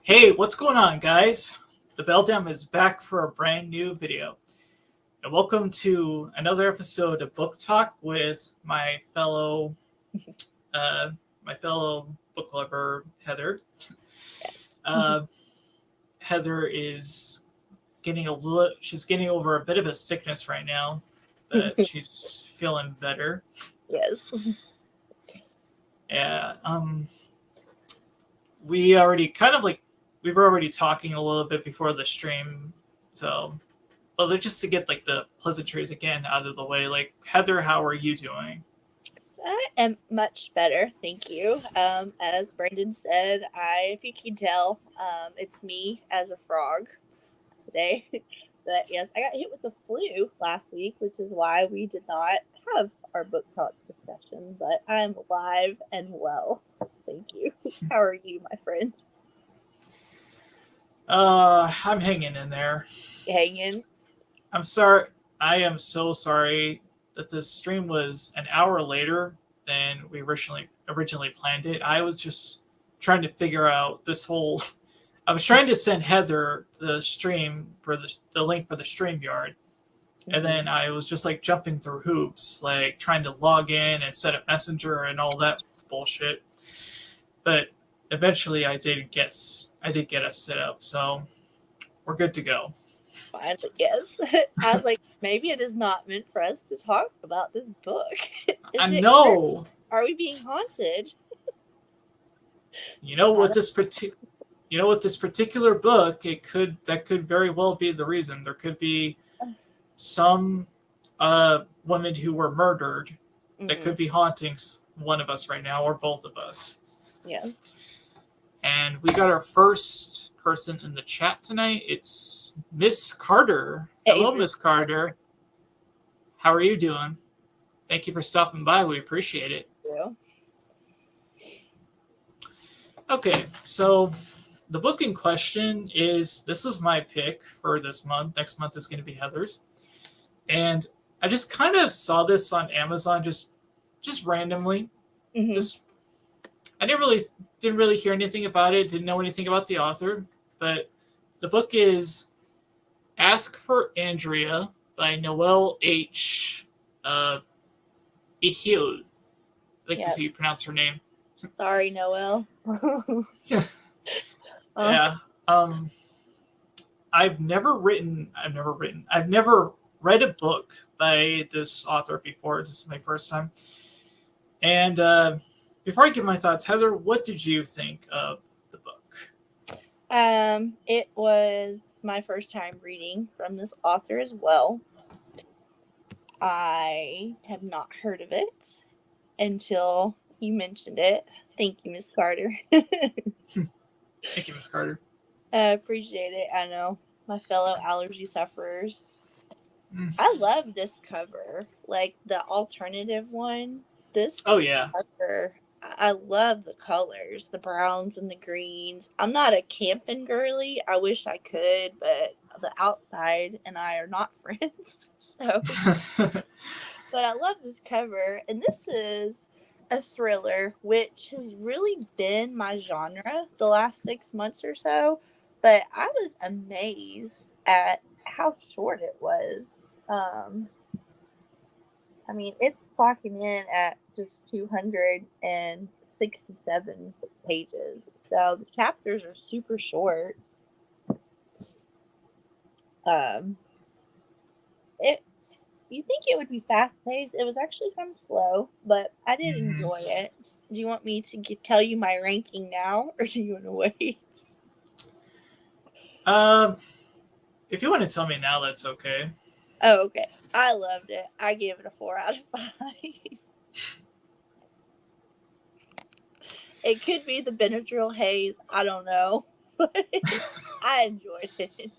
Hey, what's going on, guys? The Beldam is back for a brand new video. And welcome to another episode of Book Talk with uh, my fellow book lover, Heather. Uh, Heather is she's getting over a bit of a sickness right now, but she's feeling better. Yes. Yeah, we already we were already talking a little bit before the stream, so well, just to get like the pleasantries again out of the way. Like Heather, how are you doing? I am much better, thank you. As Brendan said, if you can tell, it's me as a frog today. But yes, I got hit with the flu last week, which is why we did not have our book talk discussion. But I'm alive and well. Thank you. How are you, my friend? I'm hanging in there. You hanging? I'm sorry. I am so sorry that the stream was an hour later than we originally planned it. I was just trying to figure out this whole. I was trying to send Heather the stream for the link for the stream yard, and then I was just like jumping through hoops, like trying to log in and set up Messenger and all that bullshit. But eventually, I did get us set up, so we're good to go. Fine, but yes. I was like, maybe it is not meant for us to talk about this book. I Is it? know. Are we being haunted? You know what this particular book, that could very well be the reason. There could be some women who were murdered that could be haunting one of us right now, or both of us. Yes. And we got our first person in the chat tonight. It's Miss Carter. Hello, Miss Carter. How are you doing? Thank you for stopping by. We appreciate it. Yeah. Okay, so the book in question this is my pick for this month. Next month is going to be Heather's. And I just kind of saw this on Amazon just randomly. Mm-hmm. Just I didn't really hear anything about it, didn't know anything about the author, but the book is Ask for Andrea by Noelle H. Ihil. I think that's how you pronounce her name. Sorry, Noelle. Yeah. I've never read a book by this author before. This is my first time. And before I give my thoughts, Heather, what did you think of the book? It was my first time reading from this author as well. I have not heard of it until you mentioned it. Thank you, Miss Carter. Thank you, Miss Carter. I appreciate it. I know, my fellow allergy sufferers. I love this cover, like the alternative one. Oh yeah. Cover, I love the colors, the browns and the greens. I'm not a camping girly. I wish I could, but the outside and I are not friends. So, but I love this cover, and this is a thriller, which has really been my genre the last 6 months or so. But I was amazed at how short it was. I mean, it's clocking in at just 267 pages. So the chapters are super short. You think it would be fast paced? It was actually kind of slow, but I did enjoy it. Do you want me to tell you my ranking now, or do you want to wait? If you want to tell me now, that's okay. Oh, okay. I loved it. I gave it a 4 out of 5. It could be the Benadryl haze. I don't know. But I enjoyed it.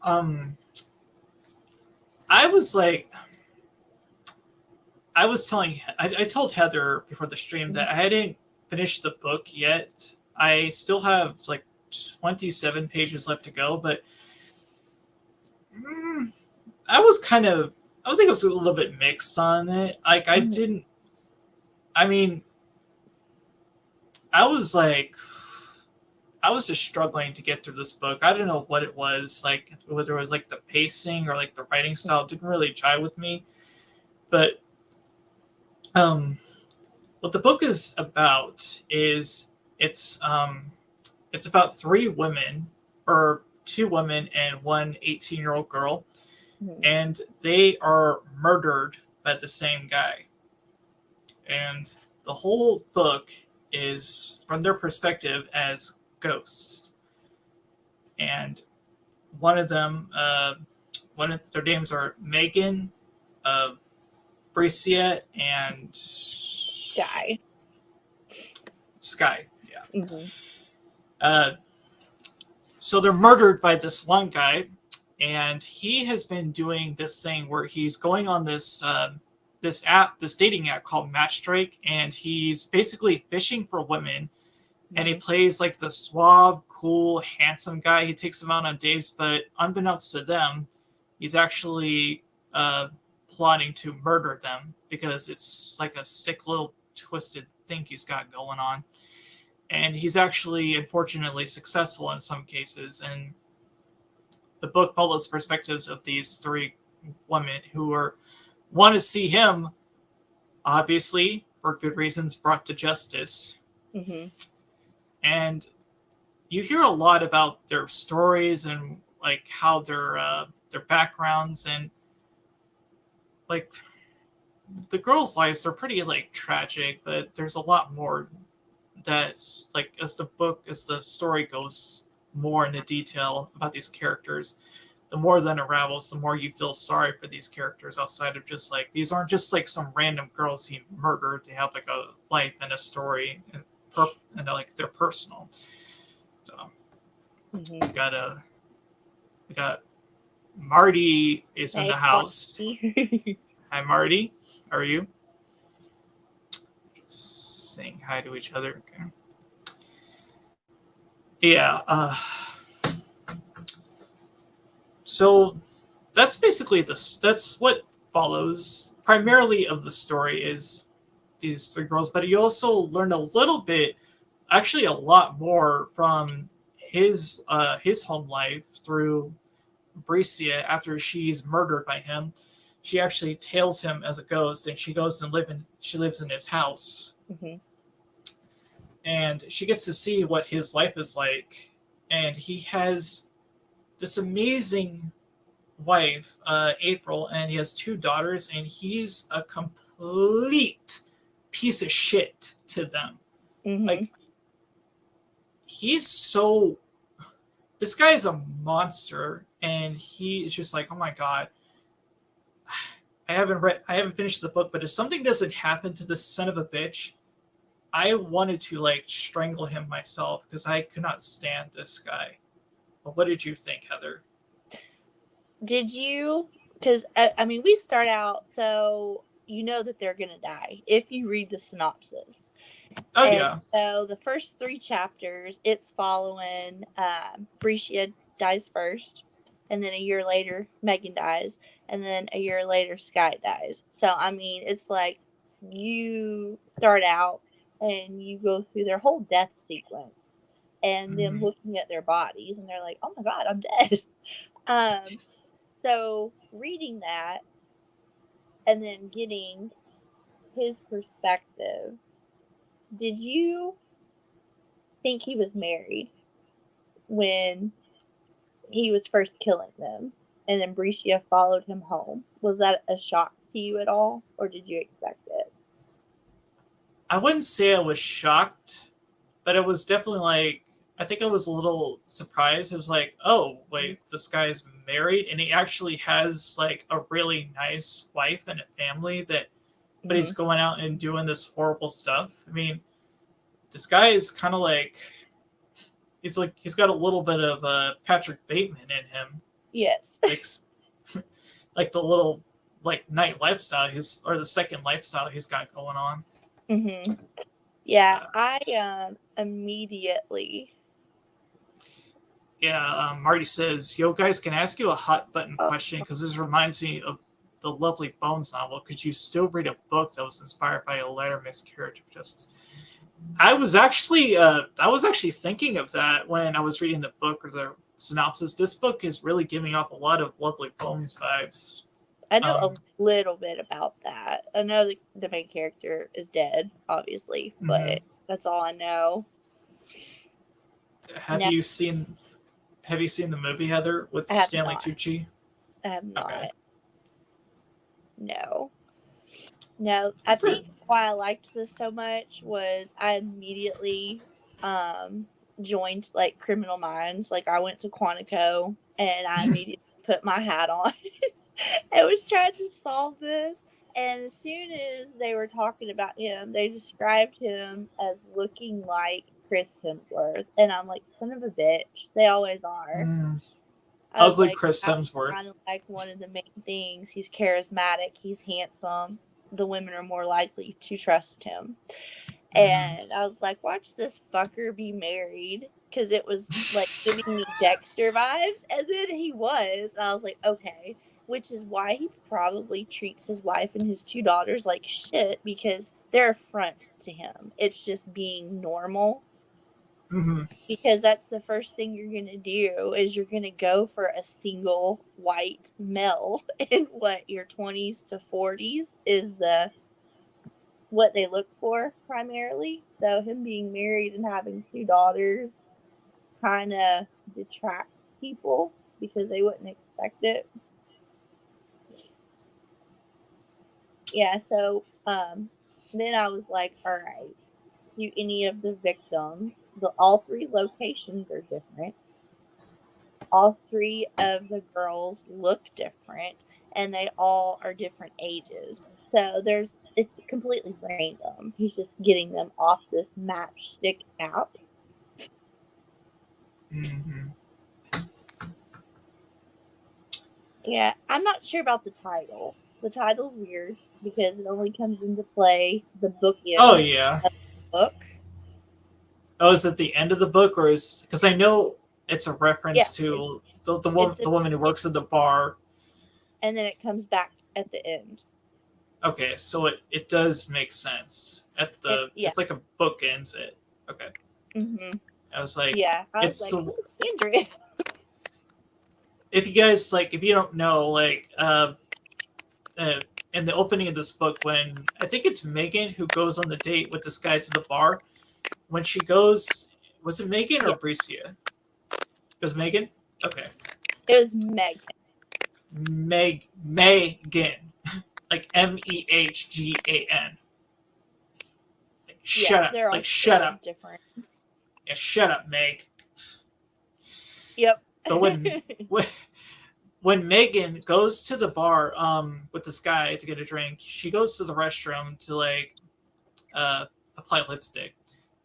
I told Heather before the stream that I hadn't finished the book yet. I still have like 27 pages left to go, but I think I was a little bit mixed on it. Like I mean, I was like, I was just struggling to get through this book. I don't know what it was, like whether it was like the pacing or like the writing style didn't really jive with me. But um, what the book is about is it's about three women, or two women and one 18-year-old girl, Mhm. and they are murdered by the same guy. And the whole book is from their perspective as ghosts. And one of them, one of their names are Megan, uh, Bricia, and Guy. Sky. Yeah. Hmm. Uh, so they're murdered by this one guy, and he has been doing this thing where he's going on this dating app called Matchstrike, and he's basically fishing for women. And he Hmm. plays like the suave, cool, handsome guy. He takes them out on dates, but unbeknownst to them, he's actually uh, plotting to murder them because it's like a sick little twisted thing he's got going on. And he's actually, unfortunately, successful in some cases. And the book follows perspectives of these three women who are want to see him, obviously, for good reasons, brought to justice. Hmm. And you hear a lot about their stories and like how their backgrounds, and like the girls' lives are pretty like tragic, but there's a lot more that's like as the story goes more into detail about these characters, the more that unravels, the more you feel sorry for these characters outside of just like these aren't just like some random girls he murdered to have like a life and a story and like they're personal. So Hmm. we got a we got Marty is in the Hey, house. Marty. Hi Marty, how are you? Just saying hi to each other. Okay. Yeah. So that's basically this. That's what follows primarily of the story is these three girls, but you also learn a little bit, actually a lot more from his home life through Bricia after she's murdered by him. She actually tails him as a ghost, and she lives in his house, Hmm. and she gets to see what his life is like. And he has this amazing wife, April, and he has two daughters, and he's a complete piece of shit to them. Hmm. Like, he's so. This guy is a monster, and he is just like, oh my god. I haven't finished the book, but if something doesn't happen to this son of a bitch, I wanted to like strangle him myself because I could not stand this guy. But what did you think, Heather? Did you? Because I mean, we start out so you know that they're gonna die if you read the synopsis. Oh And yeah. so the first three chapters, it's following Bricia dies first, and then a year later, Megan dies, and then a year later, Sky dies. So, I mean, it's like you start out and you go through their whole death sequence and them Mm-hmm. looking at their bodies, and they're like, oh my God, I'm dead. Um, so, reading that and then getting his perspective, did you think he was married when he was first killing them, and then Bricia followed him home? Was that a shock to you at all, or did you expect it? I wouldn't say I was shocked, but it was definitely like I think I was a little surprised. It was like, oh wait, this guy's married and he actually has like a really nice wife and a family that, but Mm-hmm. he's going out and doing this horrible stuff. I mean, this guy is kind of like he's got a little bit of Patrick Bateman in him, Yes. like like the little like night lifestyle he's or the second lifestyle he's got going on. Mm-hmm. Yeah, Uh, I immediately. Yeah, Marty says, "Yo, guys, can I ask you a hot button Oh, question? Because this reminds me of the Lovely Bones novel. Could you still read a book that was inspired by a later miscarriage of justice?" I was actually thinking of that when I was reading the book or the synopsis. This book is really giving off a lot of Lovely Bones vibes. I know Um, a little bit about that. I know the main character is dead, obviously, mhm. but that's all I know. Have No, you seen Have you seen the movie Heather with I have Stanley not. Tucci? I have Okay, not. No. No. I think why I liked this so much was I immediately um joined like Criminal Minds. Like I went to Quantico and I immediately put my hat on. I was trying to solve this. And as soon as they were talking about him, they described him as looking like Chris Hemsworth. And I'm like, son of a bitch. They always are. mm, I was ugly like, Chris that was Hemsworth. kind of like one of the main things. He's charismatic, he's handsome. The women are more likely to trust him. Mm-hmm. And I was like, watch this fucker be married. Because it was like giving me Dexter vibes. And then he was. And I was like, okay. Which is why he probably treats his wife and his two daughters like shit because they're a front to him. It's just being normal Mm-hmm. because that's the first thing you're going to do is you're going to go for a single white male in what your 20s to 40s is the what they look for primarily. So him being married and having two daughters kind of detracts people because they wouldn't expect it. Yeah, so then I was like, all right, do any of the victims, the all three locations are different. All three of the girls look different and they all are different ages. So it's completely random. He's just getting them off this matchstick app. Mm-hmm. Yeah, I'm not sure about the title. The title's weird because it only comes into play the Oh bookend yeah. of the book. Oh, is it the end of the book, or is because I know it's a Yeah, reference to it's a the woman who works in the bar. and then it comes back at the end. Okay, so it does make sense. At It the yeah. It's like a book ends it. Okay, Mhm. I was like, Yeah, I was it's like, the "Ooh, Andrea." if you guys like if you don't know uh in the opening of this book when I think it's Megan who goes on the date with this guy to the bar when she goes was it Megan or Yes. Bricia? It was Megan. Okay, It was Megan. Megan like Meghgan. Yeah, Shut up! they're all Like shut spelled up! different. Yeah, shut up, Meg. Yep. But when Megan goes to the bar with this guy to get a drink, she goes to the restroom to like uh apply lipstick.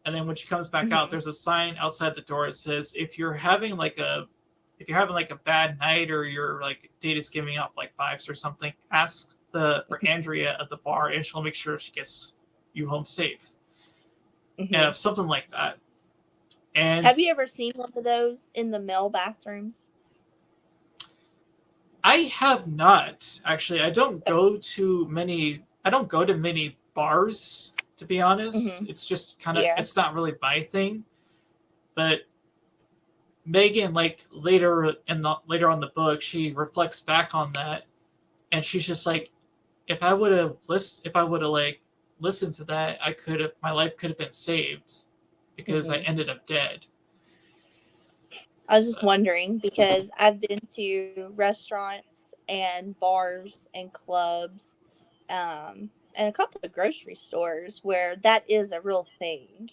And then when she comes back out, Mhm. there's a sign outside the door that says if you're having like a bad night or your like date is giving up like vibes or something, ask the for Andrea at the bar and she'll make sure she gets you home safe. Mhm. Something like that. And Have you ever seen one of those in the male bathrooms? I have not actually. I don't go to many bars to be honest. Mhm. It's just kind of Yeah. it's not really my thing. But Megan, like later on the book, she reflects back on that, and she's just like, if I would have like listened to that, I could have my life could have been saved because I Mhm. ended up dead. I was just But, wondering because I've been to restaurants and bars and clubs, and a couple of grocery stores where that is a real thing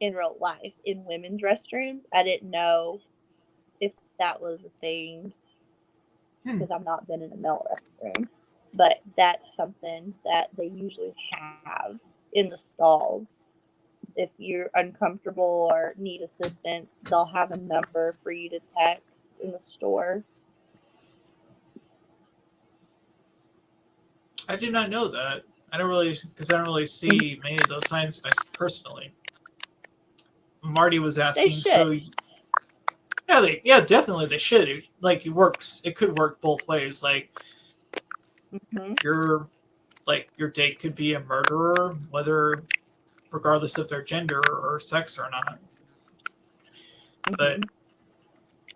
in real life in women's restrooms. I didn't know if that was a thing hmm, because I've not been in a male restroom, but that's something that they usually have in the stalls. If you're uncomfortable or need assistance, they'll have a number for you to text in the store. I did not know that. I don't really see many of those signs personally. Marty was They asking, should. so yeah, definitely they should. Like it could work both ways. Like Hmm. your your date could be a murderer, whether regardless of their gender or sex or not. But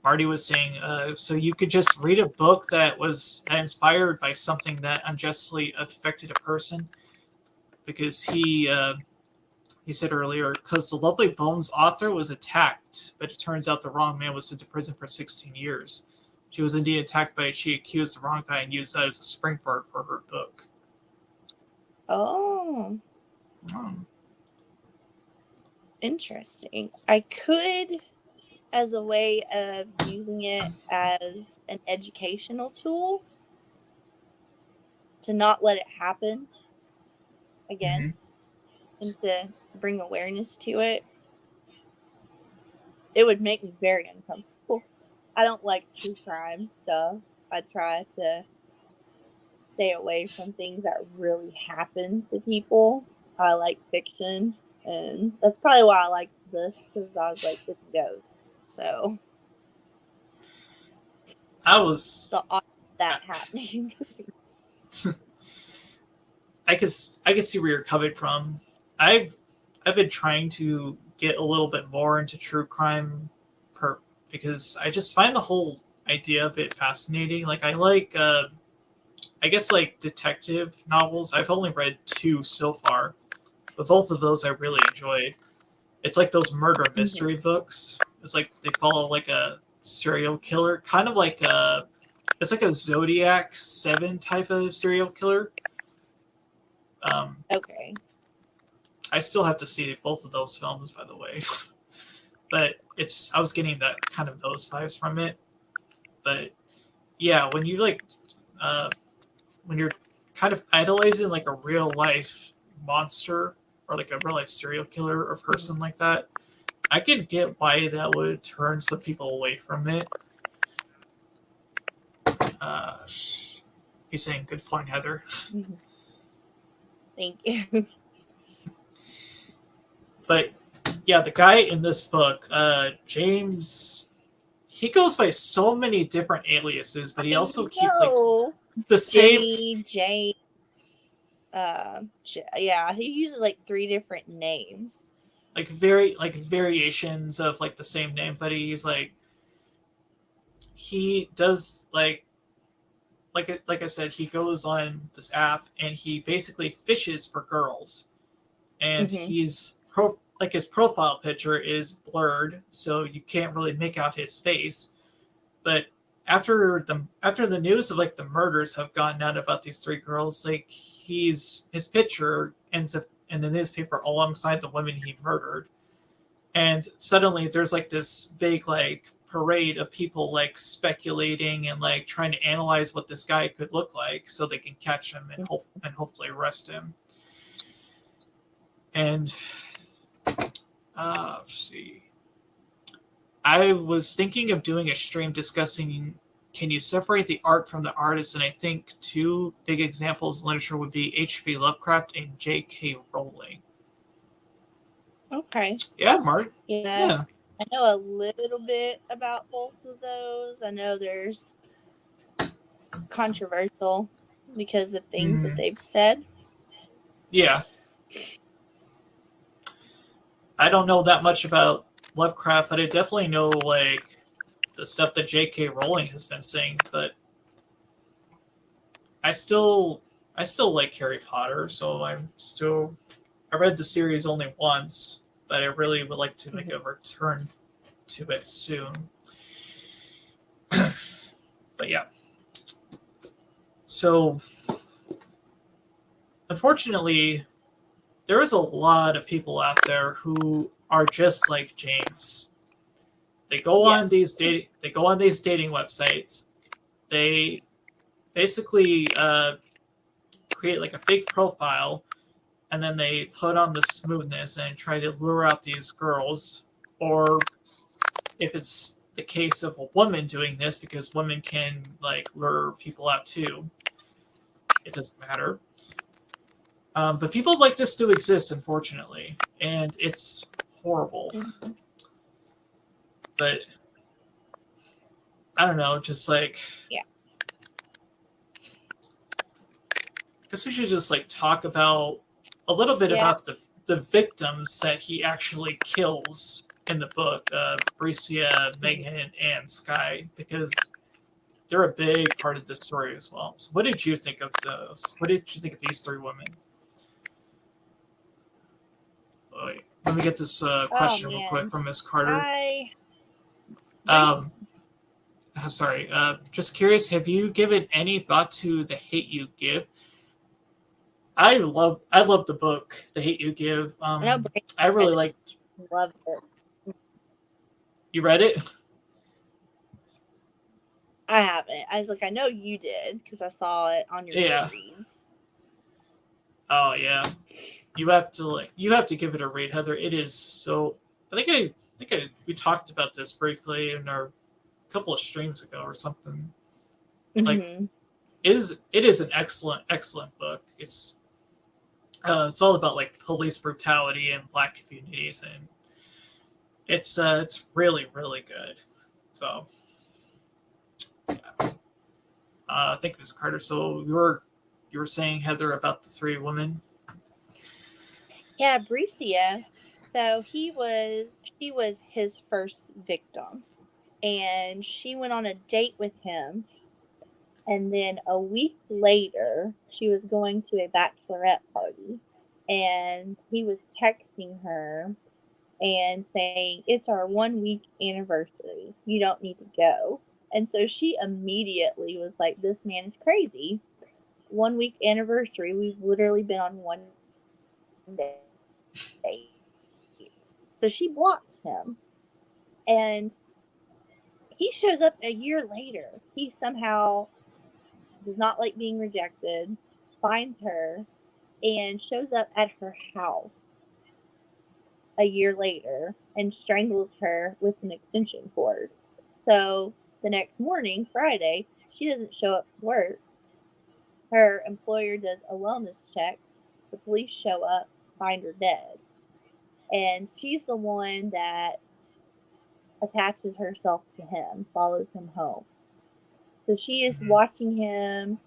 Marty was saying, so you could just read a book that was inspired by something that unjustly affected a person, because he said earlier, because the Lovely Bones author was attacked, but it turns out the wrong man was sent to prison for 16 years. She was indeed attacked by she accused the wrong guy and used that as a springboard for her book. Oh. Interesting. I could, as a way of using it as an educational tool, to not let it happen again and to bring awareness to it. It would make me very uncomfortable. I don't like true crime stuff. I try to stay away from things that really happen to people. I like fiction, and that's probably why I liked this, because I was like, it's a ghost. So I was the odds of that happening. I could see where you're coming from. I've been trying to get a little bit more into true crime, because I just find the whole idea of it fascinating. Like I guess like detective novels. I've only read 2 so far, but both of those I really enjoyed. It's like those murder mystery books. It's like they follow like a serial killer, kind of like it's like a Zodiac 7 type of serial killer. Okay. I still have to see both of those films, by the way. But I was getting that kind of those vibes from it. But yeah, when you like when you're kind of idolizing like a real life monster or like a real life serial killer or person like that, I can get why that would turn some people away from it. He's saying good point, Heather. Thank you. But yeah, the guy in this book, James, he goes by so many different aliases, but he also keeps like the same. Jane. Yeah, he uses like 3 different names. Like variations of like the same name, but he does like I said, he goes on this app and he basically fishes for girls, and his profile picture is blurred, so you can't really make out his face. But after the news of like the murders have gotten out about these 3 girls, like his picture ends up in the newspaper alongside the women he murdered, and suddenly there's like this big like parade of people like speculating and like trying to analyze what this guy could look like so they can catch him and hopefully arrest him. And let's see. I was thinking of doing a stream discussing, can you separate the art from the artist? And I think 2 big examples in literature would be H.P. Lovecraft and J.K. Rowling. Okay. Yeah, Mark. Yeah. I know a little bit about both of those. I know there's controversial because of things that they've said. Yeah. I don't know that much about Lovecraft, but I definitely know like the stuff that J.K. Rowling has been saying. But I still like Harry Potter, so I read the series only once, but I really would like to make a return to it soon. But yeah. So unfortunately, there is a lot of people out there who are just like James. They go on these dating websites. They basically create like a fake profile, and then they put on the smoothness and try to lure out these girls. Or if it's the case of a woman doing this, because women can like lure people out too, it doesn't matter. But people like this do exist, unfortunately, and it's horrible. But I don't know, just like I guess we should just like talk about a little bit about the victims that he actually kills in the book, Bricia, Megan, and Sky, because they're a big part of the story as well. So what did you think of those? What did you think of these three women? Wait, let me get this Oh question real quick man, from Miss Carter. I Bree. Um, sorry, just curious, have you given any thought to The Hate You Give? I love the book, The Hate You Give. I know Bree I read really it. like. Loved it. You read it? I haven't. I was like, I know you did because I saw it on your Yeah. Goodreads. Oh yeah. You have to give it a read, Heather. It is so. We talked about this briefly in our couple of streams ago or something. Like Mm-hmm. it is an excellent book. It's all about like police brutality in black communities, and it's really good. So thank you, Ms. Carter. So you were saying, Heather, about the three women. Yeah, Bricia. So she was his first victim, and she went on a date with him. And then a week later, she was going to a bachelorette party, and he was texting her and saying, "It's our 1 week anniversary. You don't need to go." And so she immediately was like, "This man is crazy. 1 week anniversary. We've literally been on one date." So she blocks him. And he shows up a year later. He somehow does not like being rejected, finds her, and shows up at her house a year later and strangles her with an extension cord. So the next morning, Friday, she doesn't show up to work. Her employer does a wellness check. The police show up, find her dead. And she's the one that attaches herself to him, follows him home. So she is Mhm. watching him.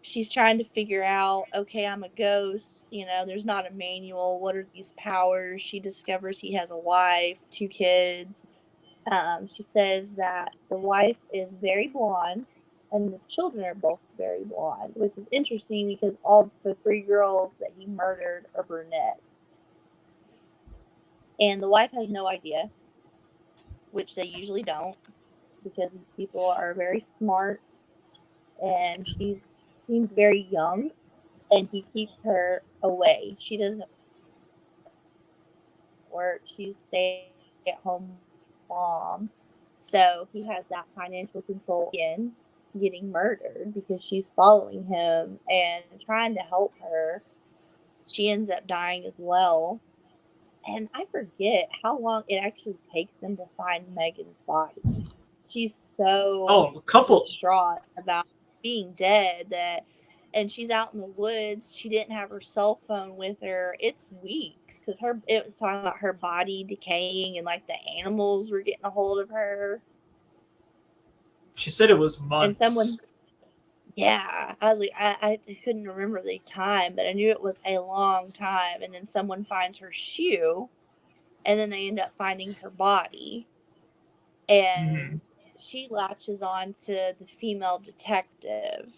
She's trying to figure out, okay, I'm a ghost. You know, there's not a manual. What are these powers? She discovers he has a wife, 2 kids. She says that the wife is very blonde and the children are both very blonde, which is interesting because all the 3 girls that he murdered are brunette. And the wife has no idea, which they usually don't, because these people are very smart, and she seems very young, and he keeps her away. She doesn't work. She's stay-at-home mom. So he has that financial control in getting murdered because she's following him and trying to help her. She ends up dying as well. And I forget how long it actually takes them to find Megan's body. She's so Oh, a couple. distraught about being dead that, and she's out in the woods. She didn't have her cell phone with her. It's weeks because it was talking about her body decaying and like the animals were getting a hold of her. She said it was And someone, months. yeah, I was like, I couldn't remember the time, but I knew it was a long time. And then someone finds her shoe, and then they end up finding her body, Mm-hmm. and she latches on to the female detective.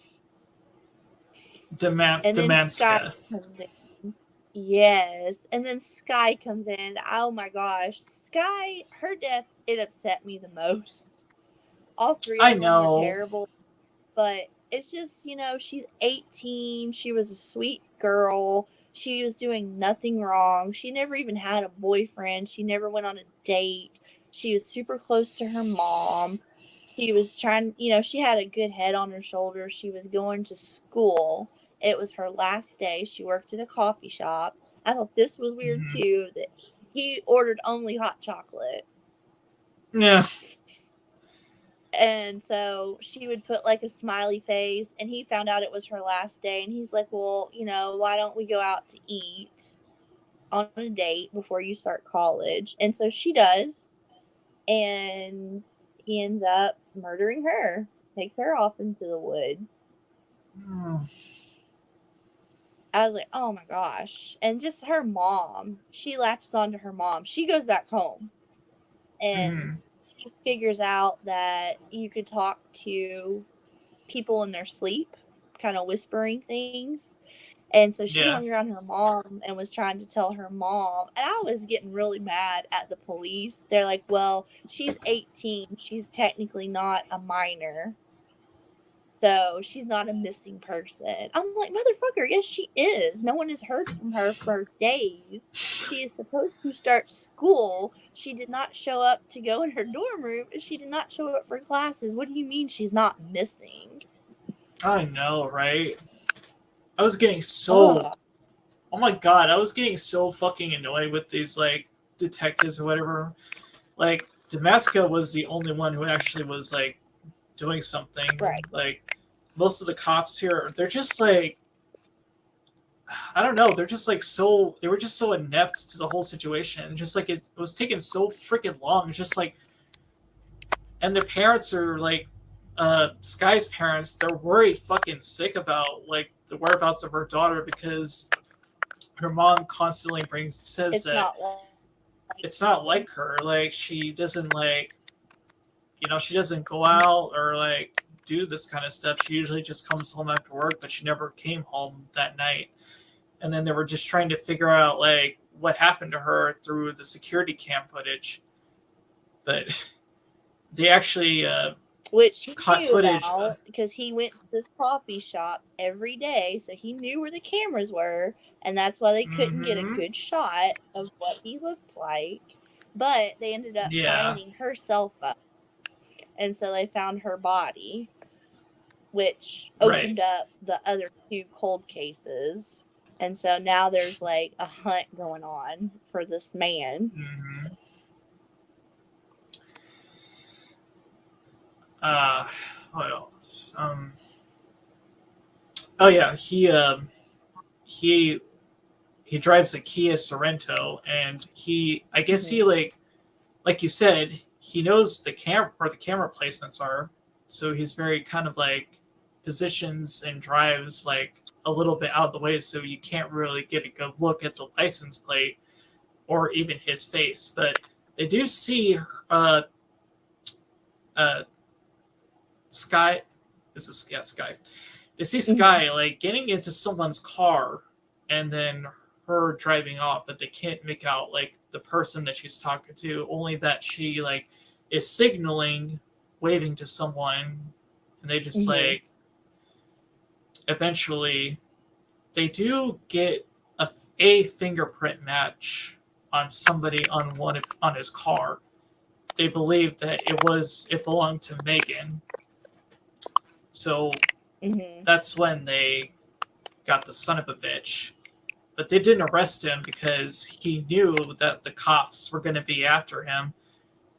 And then Sky Demanska. comes in. Yes. And then Sky comes in. Oh my gosh. Sky, her death, it upset me the most. All three I of them were know. terrible, but it's just, she's 18. She was a sweet girl. She was doing nothing wrong. She never even had a boyfriend. She never went on a date. She was super close to her mom. She was trying, she had a good head on her shoulders. She was going to school. It was her last day. She worked at a coffee shop. I thought this was weird Mm-hmm. too, that he ordered only hot chocolate. Yeah. And so she would put like a smiley face, and he found out it was her last day, and he's like, "Well, why don't we go out to eat on a date before you start college?" And so she does, and he ends up murdering her, takes her off into the woods. Mm. I was like, oh my gosh. And just her mom, she latches on to her mom. She goes back home and Mm-hmm. she figures out that you could talk to people in their sleep, kind of whispering things. And so she Yeah. hung around her mom and was trying to tell her mom. And I was getting really mad at the police. They're like, well, she's 18. She's technically not a minor. So she's not a missing person. I'm like, motherfucker, yes, she is. No one has heard from her for days. She is supposed to start school. She did not show up to go in her dorm room, and she did not show up for classes. What do you mean she's not missing? I know, right? I was getting so. Ugh. Oh my god, I was getting so fucking annoyed with these like detectives or whatever. Like Damascus was the only one who actually was like doing something. Right. Like most of the cops here, they're just like I don't know, they're just like so they were just so inept to the whole situation. Just like it was taking so freaking long. It's just like and their parents are like Sky's parents, they're worried fucking sick about like the whereabouts of her daughter because her mom constantly says It's that not like it's not like her. Like she doesn't like she doesn't go out or like do this kind of stuff. She usually just comes home after work, but she never came home that night. And then they were just trying to figure out like what happened to her through the security cam footage. But they actually which he caught knew footage. about because he went to this coffee shop every day, so he knew where the cameras were, and that's why they couldn't get a Mm-hmm. good shot of what he looked like. But they ended up Yeah. finding her cell phone, and so they found her body, which Right. opened up the other two cold cases. And so now there's like a hunt going on for this man. Mm-hmm. What else? Oh yeah, he he drives a Kia Sorrento, and I guess he Mm-hmm. like you said, he knows the camera where the camera placements are, so he's very kind of like positions and drives like a little bit out of the way, so you can't really get a good look at the license plate or even his face. But they do see uh Sky. This is yeah Sky. They see Mm-hmm. Sky like getting into someone's car and then her driving off, but they can't make out like the person that she's talking to. Only that she like is signaling, waving to someone, and they just Mm-hmm. like eventually they do get a fingerprint match on somebody on his car. They believe that it belonged to Megan, so Mm-hmm. that's when they got the son of a bitch. But they didn't arrest him because he knew that the cops were going to be after him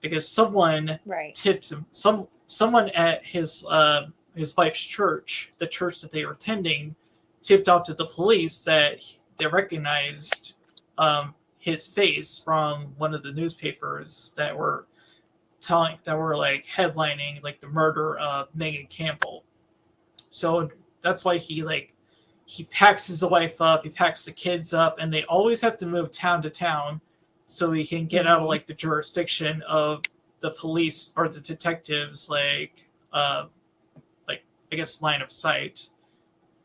because someone Right. tipped him. Someone at his wife's church, the church that they were attending, tipped off to the police that they recognized his face from one of the newspapers that were like headlining like the murder of Megan Campbell. So that's why he packs his wife up, he packs the kids up, and they always have to move town to town so he can get out of Mm-hmm. like the jurisdiction of the police or the detectives like I guess line of sight,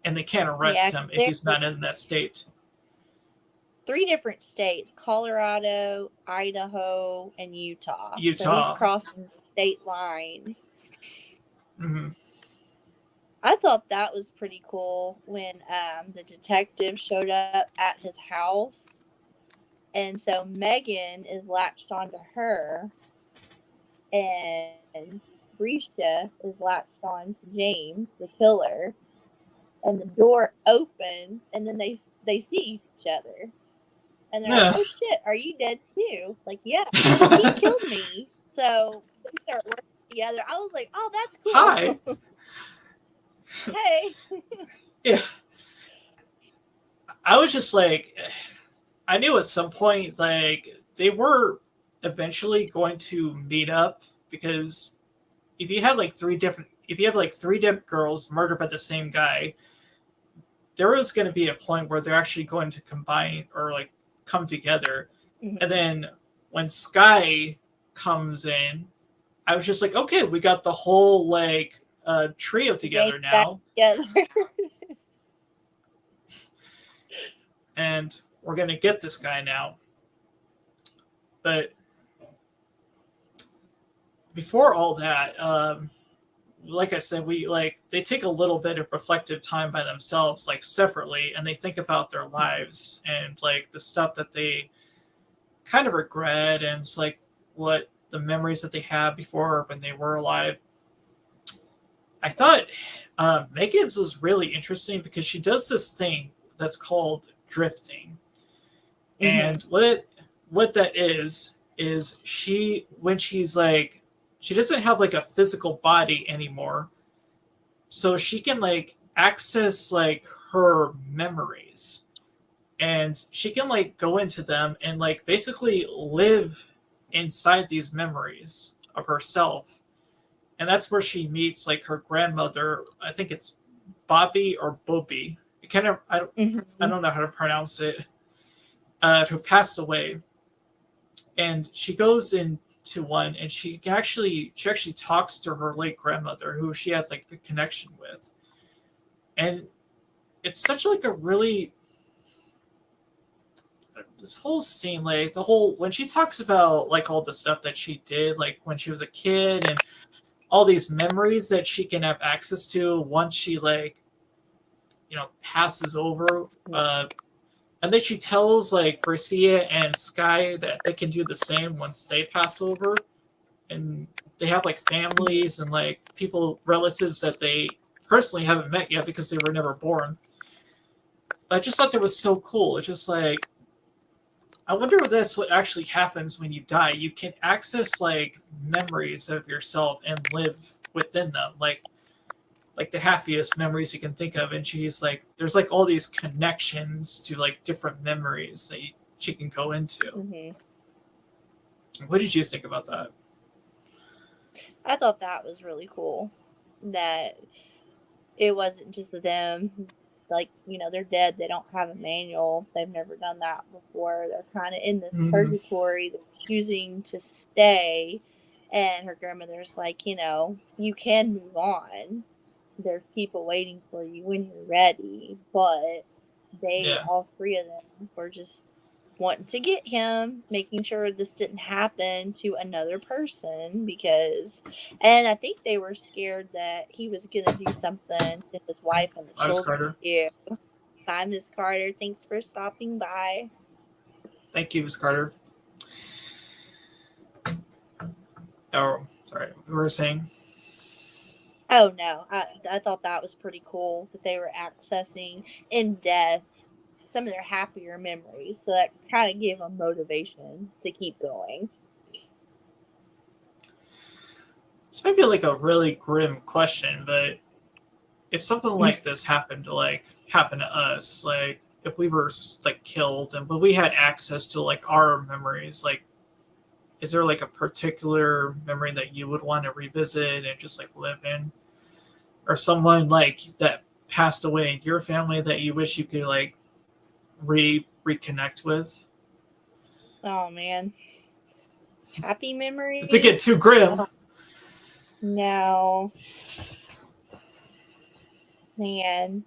and they can't Yeah, arrest him 'cause if he's there's not in that state. three different states: Colorado, Idaho, and Utah. So he's Utah. crossing state lines. Hmm. I thought that was pretty cool when the detective showed up at his house. And so Megan is latched onto her, and Risha is latched on to James, the killer. And the door opens, and then they see each other. And they're like, Yeah. "Oh shit, are you dead too?" Like, "Yeah, he killed me." So they start working together. I was like, "Oh, that's Hi. cool." Hey. Yeah. I was just like, I knew at some point like they were eventually going to meet up because if you have like three different girls murdered by the same guy, there is going to be a point where they're actually going to combine or like come together. And Mhm. then when Sky comes in, I was just like, okay, we got the whole like trio Gang together back now, together. and we're gonna get this guy now. But before all that, like I said, we like they take a little bit of reflective time by themselves, like separately, and they think about their lives and like the stuff that they kind of regret, and it's like what the memories that they had before when they were alive. I thought Megan's was really interesting because she does this thing that's called drifting, Mhm. and what that is she when she's like she doesn't have like a physical body anymore, so she can like access like her memories, and she can like go into them and like basically live inside these memories of herself. And that's where she meets like her grandmother. I think it's Bobby or Bobby. I Mhm. don't know how to pronounce it. Who passed away, and she goes into one, and she actually talks to her late grandmother, who she had like a connection with, and it's such like a really this whole scene, like the whole when she talks about like all the stuff that she did, like when she was a kid, and all these memories that she can have access to once she like passes over. And then she tells like Garcia and Sky that they can do the same once they pass over, and they have like families and like people, relatives that they personally haven't met yet because they were never born. I just thought that was so cool. It's just like I wonder if that's what actually happens when you die. You can access like memories of yourself and live within them, like the happiest memories you can think of. And she's like, there's like all these connections to like different memories that she can go into. Mhm. What did you think about that? I thought that was really cool. That it wasn't just them. Like, they're dead. They don't have a manual. They've never done that before. They're kind of in this Mm-hmm. purgatory. They're choosing to stay. And her grandmother's like, you can move on. There's people waiting for you when you're ready. But Yeah. all three of them, were just wanting to get him, making sure this didn't happen to another person and I think they were scared that he was going to do something to his wife and the I was children Carter. too. Bye, Miss Carter. Thanks for stopping by. Thank you, Miss Carter. Oh, sorry. We were saying. Oh no, I thought that was pretty cool that they were accessing in death some of their happier memories, so that kind of gave them motivation to keep going. This might be like a really grim question, but if something like this happened to happen to us, like if we were like killed and but we had access to like our memories, like is there like a particular memory that you would want to revisit and just like live in, or someone like that passed away in your family that you wish you could like reconnect with? Oh man, happy Not to get memories. too grim. Oh no, man.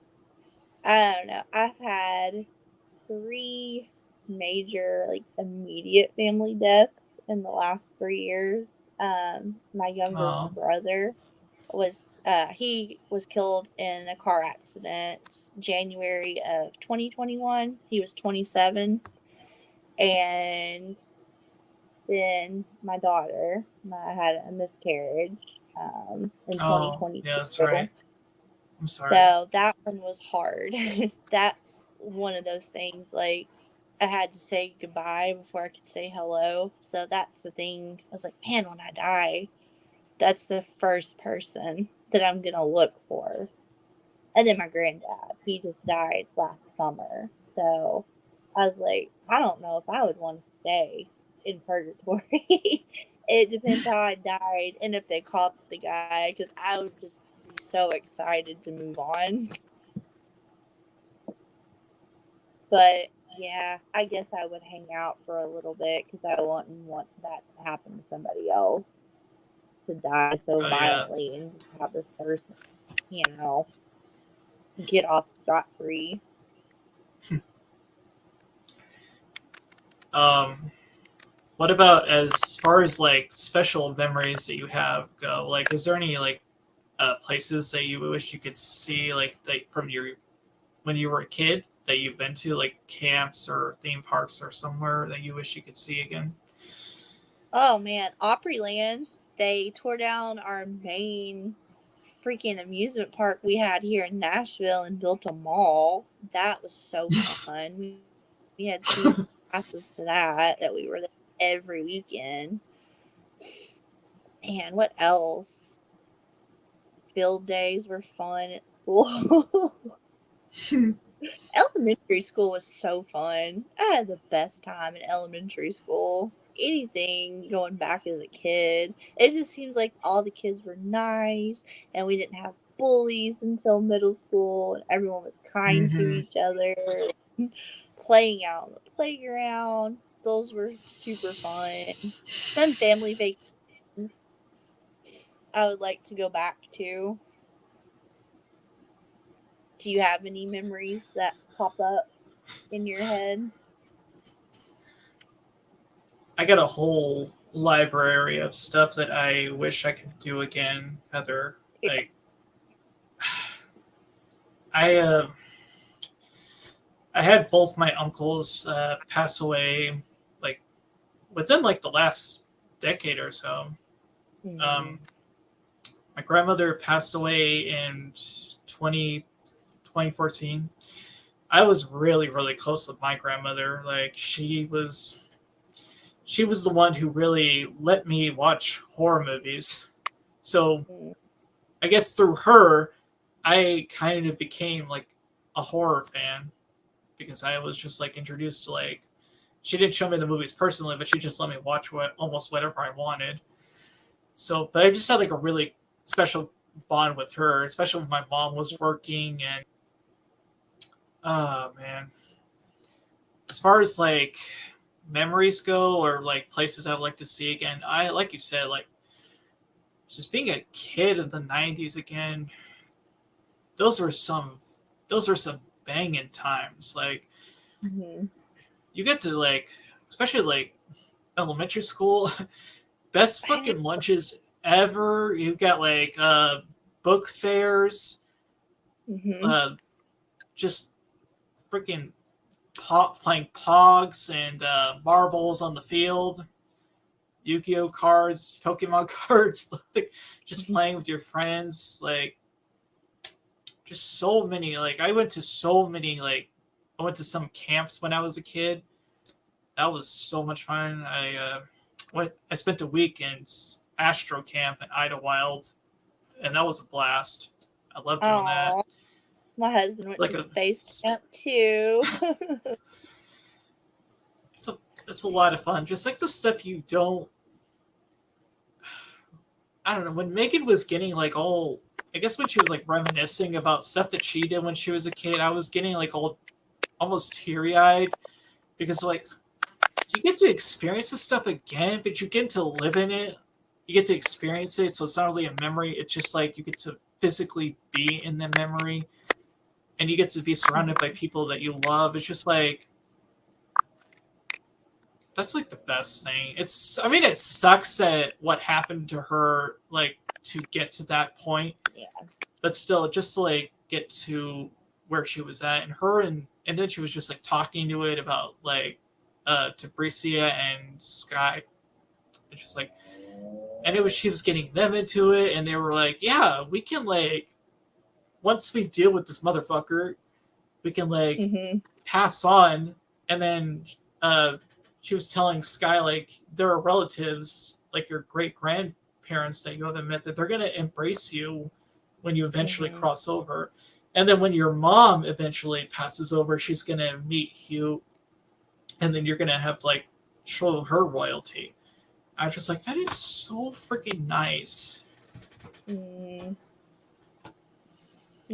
I don't know. I've had three major, like, immediate family deaths in the last 3 years. My younger Oh, brother he was killed in a car accident January of 2021. He was 27, and then my daughter, I had a miscarriage in oh, yeah, 2022. that's right. I'm sorry. So that one was hard. That's one of those things, like, I had to say goodbye before I could say hello. So that's the thing. I was like, man, when I die, that's the first person that I'm going to look for. And then my granddad, he just died last summer. So I was like, I don't know if I would want to stay in purgatory. It depends how I died and if they caught the guy, because I would just be so excited to move on. But yeah, I guess I would hang out for a little bit because I wouldn't want that to happen to somebody else, to die so Oh yeah. violently and just have this person, you know, get off scot free. Um, what about as far as like special memories that you have go? Like, is there any like places that you wish you could see like that from your when you were a kid that you've been to, like camps or theme parks or somewhere that you wish you could see again? Oh man, Opryland, they tore down our main freaking amusement park we had here in Nashville and built a mall. That was so fun. We had season passes to that we were there every weekend. And what else? Field days were fun at school. Elementary school was so fun. I had the best time in elementary school. Anything going back as a kid. It just seems like all the kids were nice and we didn't have bullies until middle school and everyone was kind to Mm-hmm. each other. Playing out on the playground. Those were super fun. Some family vacations I would like to go back to. Do you have any memories that pop up in your head? I got a whole library of stuff that I wish I could do again, Heather. Like I I had both my uncles pass away like within like the last decade or so. Mm, Um, my grandmother passed away in 2014. I was really, really close with my grandmother. Like she was the one who really let me watch horror movies. So mm, I guess through her, I kind of became like a horror fan because I was just like introduced to like she didn't show me the movies personally, but she just let me watch almost whatever I wanted. So, but I just had like a really special bond with her, especially when my mom was working. And oh man, as far as like memories go or like places I'd like to see again, I like you said, like just being a kid in the '90s again. Those were some, those were some banging times. Like mhm. you get to like, especially like elementary school, best I know. fucking lunches ever. You've got like book fairs, Mhm. uh just freaking playing pogs and marbles on the field, Yu-Gi-Oh cards, Pokemon cards, like just Mhm. playing with your friends, like just so many. Like I went to so many like I went to some camps when I was a kid. That was so much fun. I spent a week in Astro Camp in Idlewild, and that was a blast. I love doing that. Aw, my husband went Like to a space camp too. it's a it's a lot of fun. Just like the stuff you don't. I don't know when Megan was getting like all. I guess when she was like reminiscing about stuff that she did when she was a kid, I was getting like all almost teary eyed because like you get to experience this stuff again, but you get to live in it. You get to experience it, so it's not really a memory. It's just like you get to physically be in the memory, and you get to be surrounded by people that you love. It's just like that's like the best thing. It's I mean it sucks that what happened to her like to get to that point, Yeah. but still just to like get to where she was at and her and then she was just like talking to it about like to Bricia and Sky. It's just like and it was she was getting them into it and they were like, yeah, we can like once we deal with this motherfucker, we can like Mhm. pass on. And then uh she was telling Sky like there are relatives like your great grandparents that you haven't met that they're gonna embrace you when you eventually Mhm. cross over. And then when your mom eventually passes over, she's gonna meet you and then you're gonna have to like show her royalty. I was just like, that is so freaking nice. Mm.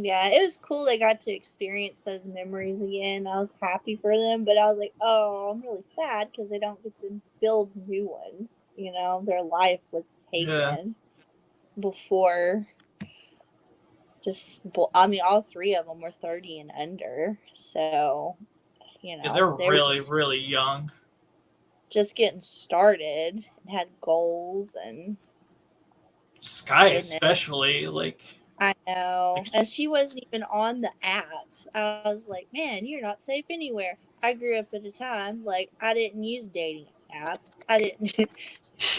Yeah, it was cool they got to experience those memories again. I was happy for them, but I was like, oh, I'm really sad because they don't get to build new ones. You know, their life was Yeah, taken before I mean, all three of them were 30 and under. So, you yeah, know, they're they were really, really young. just getting started and had goals and Sky, goodness. especially, I like, know. And she wasn't even on the app. I was like, man, you're not safe anywhere. I grew up at a time, like, I didn't use dating apps. I didn't,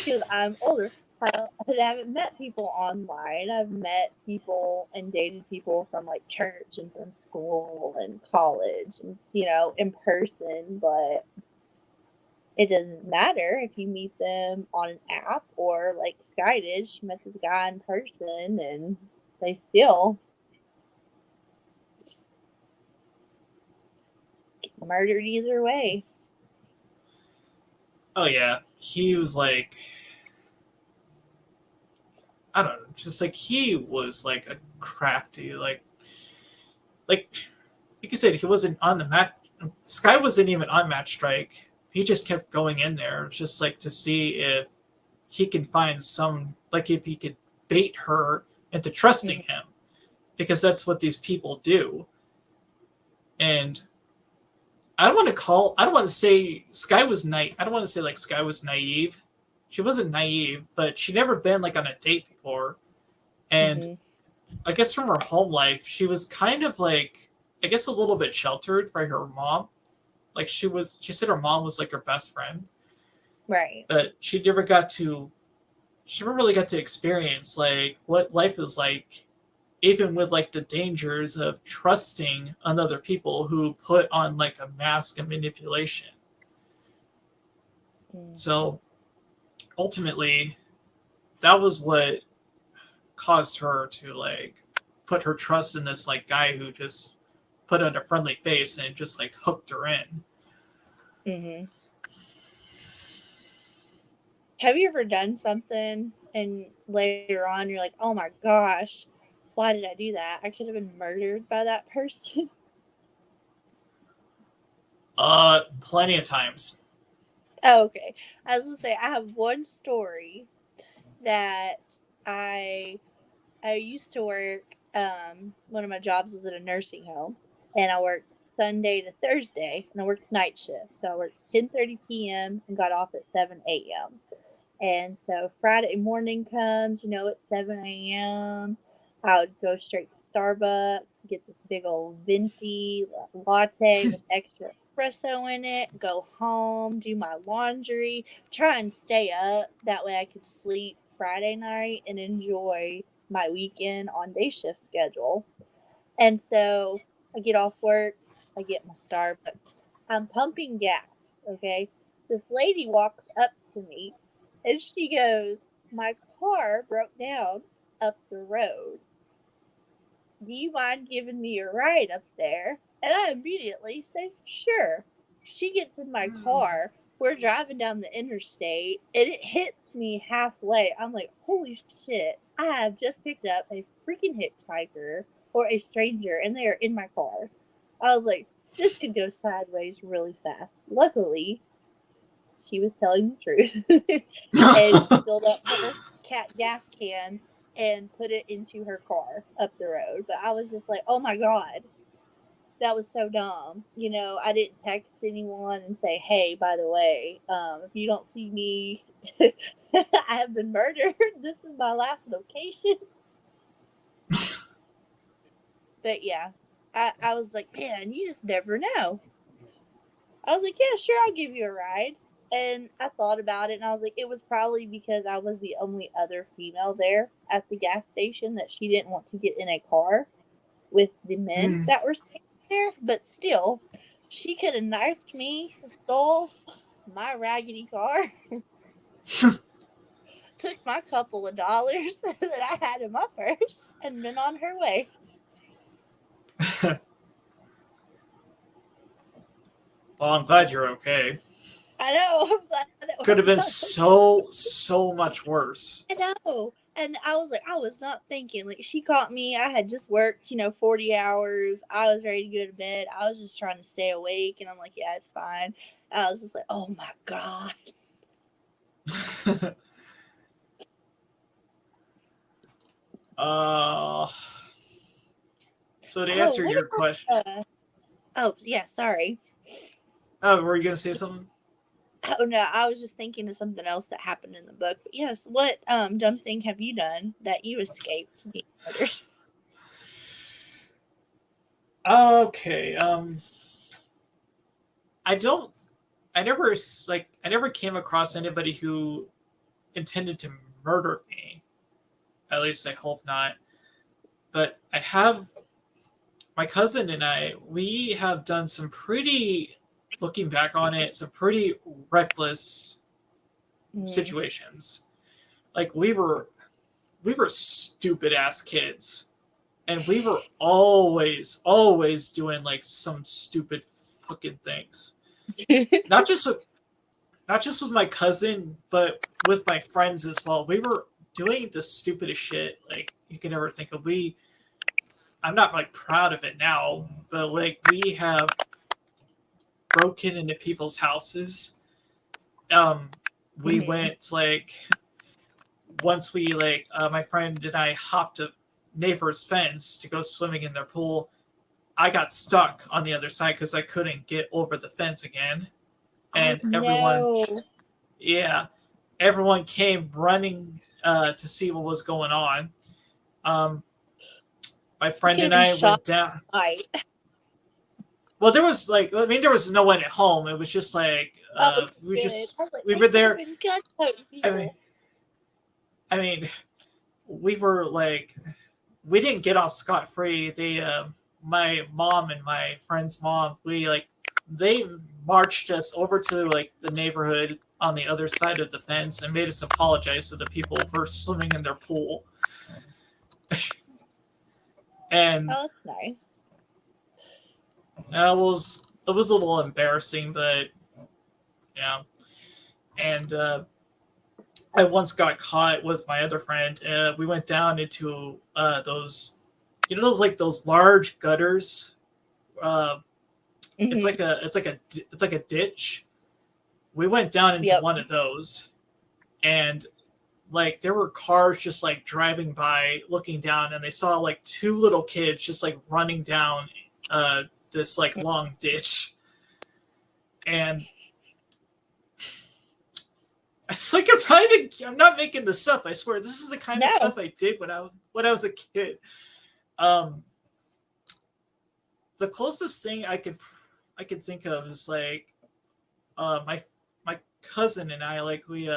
because I'm older. I haven't met people online. I've met people and dated people from like church and from school and college and, you know, in person, but it doesn't matter if you meet them on an app or like Sky did. She met this guy in person and they still murdered either way. oh yeah, he was like, I don't know, just like he was like a crafty, like you said, he wasn't on the match. Sky wasn't even on match strike. He just kept going in there, just like to see if he can find some, like if he could bait her into trusting Mm-hmm. him, because that's what these people do. And I don't want to say Sky was naive. I don't want to say like Sky was naive. She wasn't naive, but she'd never been like on a date before. And Mm-hmm. I guess from her home life, she was kind of like, I guess a little bit sheltered by her mom. Like she said her mom was like her best friend, Right. but she never really got to experience like what life is like, even with like the dangers of trusting on other people who put on like a mask of manipulation. Mm. So ultimately, that was what caused her to like put her trust in this like guy who just put on a friendly face and just like hooked her in. Mm-hmm. Have you ever done something and later on you're like, oh my gosh, why did I do that? I could have been murdered by that person. Plenty of times. Oh, okay. I was gonna say I have one story that I I used to work. One of my jobs was at a nursing home, and I worked Sunday to Thursday, and I worked night shift. So I worked 10:30 p.m. and got off at 7 a.m. And so Friday morning comes, you know, at 7 a.m. I would go straight to Starbucks, get this big old venti latte with extra espresso in it, go home, do my laundry, try and stay up. That way I could sleep Friday night and enjoy my weekend on day shift schedule. And so I get off work, I get my Starbucks. I'm pumping gas, okay? This lady walks up to me and she goes, my car broke down up the road. Do you mind giving me a ride up there? And I immediately say, sure. She gets in my car. We're driving down the interstate and it hits me halfway. I'm like, holy shit. I have just picked up a freaking hitchhiker or a stranger and they are in my car. I was like, this could go sideways really fast. Luckily, she was telling the truth. And she filled up her gas can and put it into her car up the road. But I was just like, oh my God, that was so dumb. You know, I didn't text anyone and say, hey, by the way, if you don't see me, I have been murdered. This is my last location. But yeah, I was like, man, you just never know. I was like, yeah, sure, I'll give you a ride. And I thought about it and I was like, it was probably because I was the only other female there at the gas station that she didn't want to get in a car with the men Mm. that were standing there. But still, she could have knifed me, stole my raggedy car, took my couple of dollars that I had in my purse, and been on her way. Well, I'm glad you're okay. I know. I'm glad that Could have worked been out. so much worse. I know. And I was like, I was not thinking. Like, she caught me. I had just worked, 40 hours. I was ready to go to bed. I was just trying to stay awake. And I'm like, yeah, it's fine. I was just like, oh my God. uh, so to Oh, answer what your question, about, oh, yeah, sorry. oh, were you gonna say something? Oh, no, I was just thinking of something else that happened in the book. But yes, what dumb thing have you done that you escaped being murdered? Okay. I don't. I never came across anybody who intended to murder me. At least I hope not. But I have my cousin and I. We have done some pretty, looking back on it, some pretty reckless Mm. situations. Like we were stupid ass kids, and we were always doing like some stupid fucking things. Not just not just with my cousin, but with my friends as well. We were doing the stupidest shit like you can ever think of. I'm not like proud of it now, but like we have broken into people's houses. Um, we Mm-hmm. went like once we like my friend and I hopped a neighbor's fence to go swimming in their pool. I got stuck on the other side because I couldn't get over the fence again, Oh and everyone, no. yeah, everyone came running to see what was going on. Um, my You friend could have and been I shot went down. right. Well, there was like, I mean, there was no one at home. It was just like Oh, good. I was like, we they were could have there. been gunshot I mean, people. I mean, we were like, we didn't get off scot free. My mom and my friend's mom, they marched us over to like the neighborhood on the other side of the fence and made us apologize to the people for swimming in their pool. And Oh, that's nice. it was a little embarrassing, but yeah. And I once got caught with my other friend. We went down into those, those like those large gutters. Uh, Mm-hmm. it's like a ditch. We went down into Yep. one of those, and like there were cars just like driving by, looking down, and they saw like two little kids just like running down this like long ditch, and it's like I'm not making this up. I swear, this is the kind of No. stuff I did when I was a kid. Um, the closest thing I could think of is like my cousin and I, like we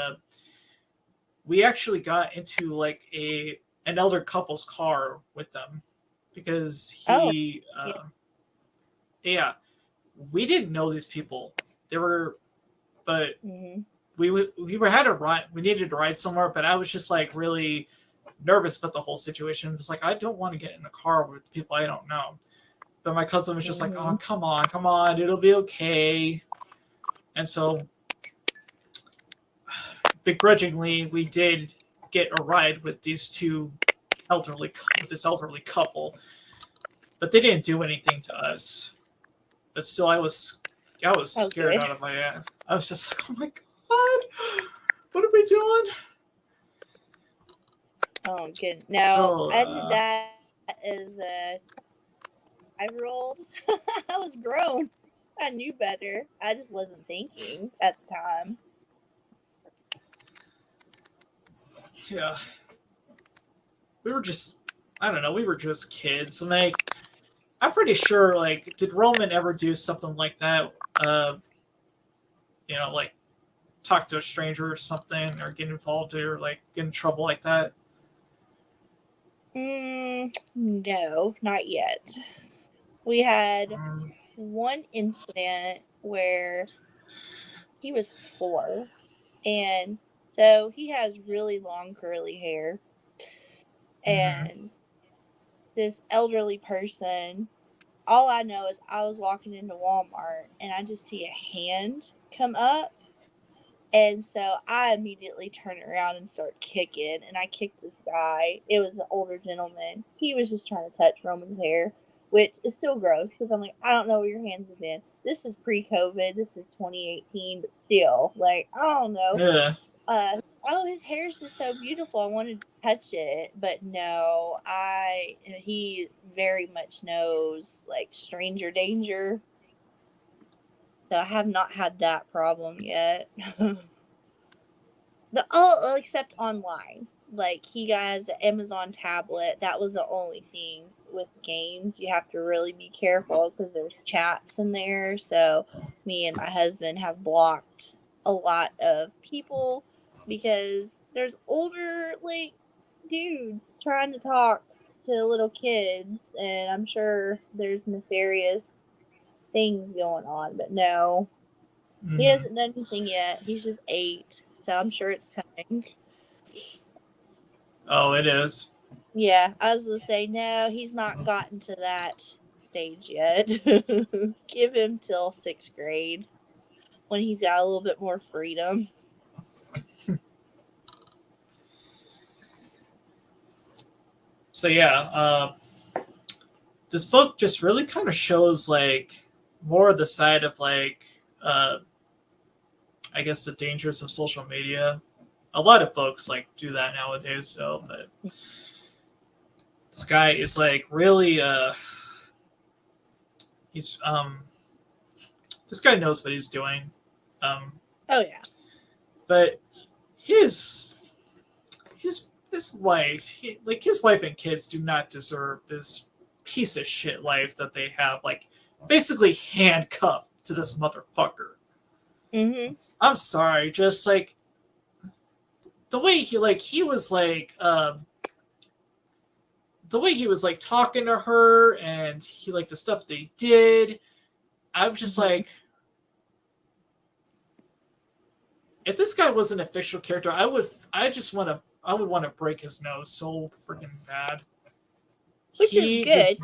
actually got into like a an elder couple's car with them because Oh, he yeah. yeah, we didn't know these people. They were, but Mm-hmm. we were had a ride. We needed to ride somewhere, but I was just like really nervous about the whole situation. It was like I don't want to get in a car with people I don't know. But my cousin was just like, Mm-hmm. "Oh, come on, it'll be okay." And so, begrudgingly, we did get a ride with with this elderly couple, but they didn't do anything to us. But still, I was Oh, scared good. out of my ass. I was just like, "Oh my god, what are we doing?" Oh, good. Now, So, I did that as a 5-year-old. I was grown. I knew better. I just wasn't thinking at the time. yeah, we were just, I don't know, we were just kids. And like, I'm pretty sure, like, did Roman ever do something like that? Like talk to a stranger or something, or get involved or like get in trouble like that? No, not yet. We had Um, one incident where he was 4, and so he has really long curly hair, mhm. and this elderly person, all I know is I was walking into Walmart and I just see a hand come up And so I immediately turn around and start kicking, and I kicked this guy. It was an older gentleman. He was just trying to touch Roman's hair, which is still gross because I'm like, I don't know where your hands have been. This is pre-COVID. This is 2018, but still, like, I don't know. Yeah. Oh, his hair's just so beautiful. I wanted to touch it, but no, he very much knows like stranger danger. So I have not had that problem yet. Except online. Like he has an Amazon tablet. That was the only thing with games. You have to really be careful because there's chats in there. So me and my husband have blocked a lot of people because there's older like dudes trying to talk to little kids, and I'm sure there's nefarious things going on. But no, he Mm. hasn't done anything yet. He's just 8, so I'm sure it's coming. Oh, it is. Yeah, I was gonna say no, he's not gotten to that stage yet. Give him till 6th grade when he's got a little bit more freedom. So yeah, this book just really kind of shows like more of the side of like I guess the dangers of social media. A lot of folks like do that nowadays, so but this guy is like really he's this guy knows what he's doing. Um Oh yeah. but his wife, his wife and kids do not deserve this piece of shit life that they have, like basically handcuffed to this motherfucker. Mhm. I'm sorry, just like the way he was like the way he was like talking to her and he like the stuff they did. I was just Mhm. like, if this guy was an official character, I would want to break his nose so freaking bad. Which is He good. just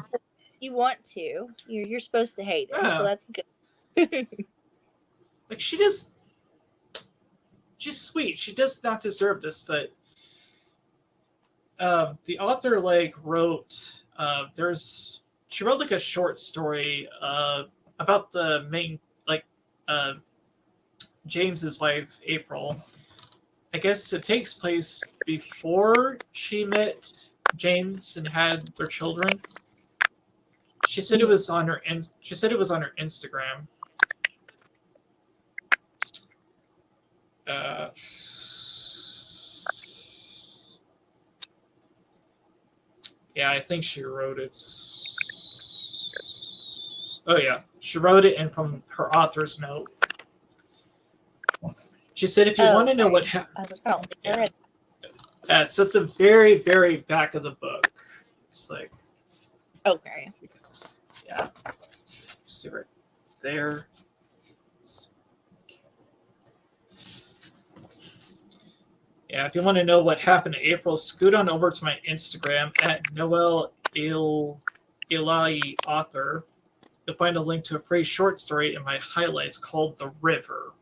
You want to. You're supposed to hate him, so yeah, that's good. like she's sweet. She does not deserve this, but the author like wrote there's she wrote like a short story about the main like uh, James's wife April. I guess it takes place before she met James and had their children. She said it Mhm. was on her she said it was on her Instagram. Uh, yeah, I think she wrote it. Oh yeah, she wrote it and from her author's note. She said, "If you Oh, want to know okay. what I was like, I don't think I yeah, read that's at the very, very back of the book. It's like, that. Okay. yeah, see right there. Yeah, if you want to know what happened to April, scoot on over to my Instagram at Noel Ilai Author. You'll find a link to a free short story in my highlights called The River.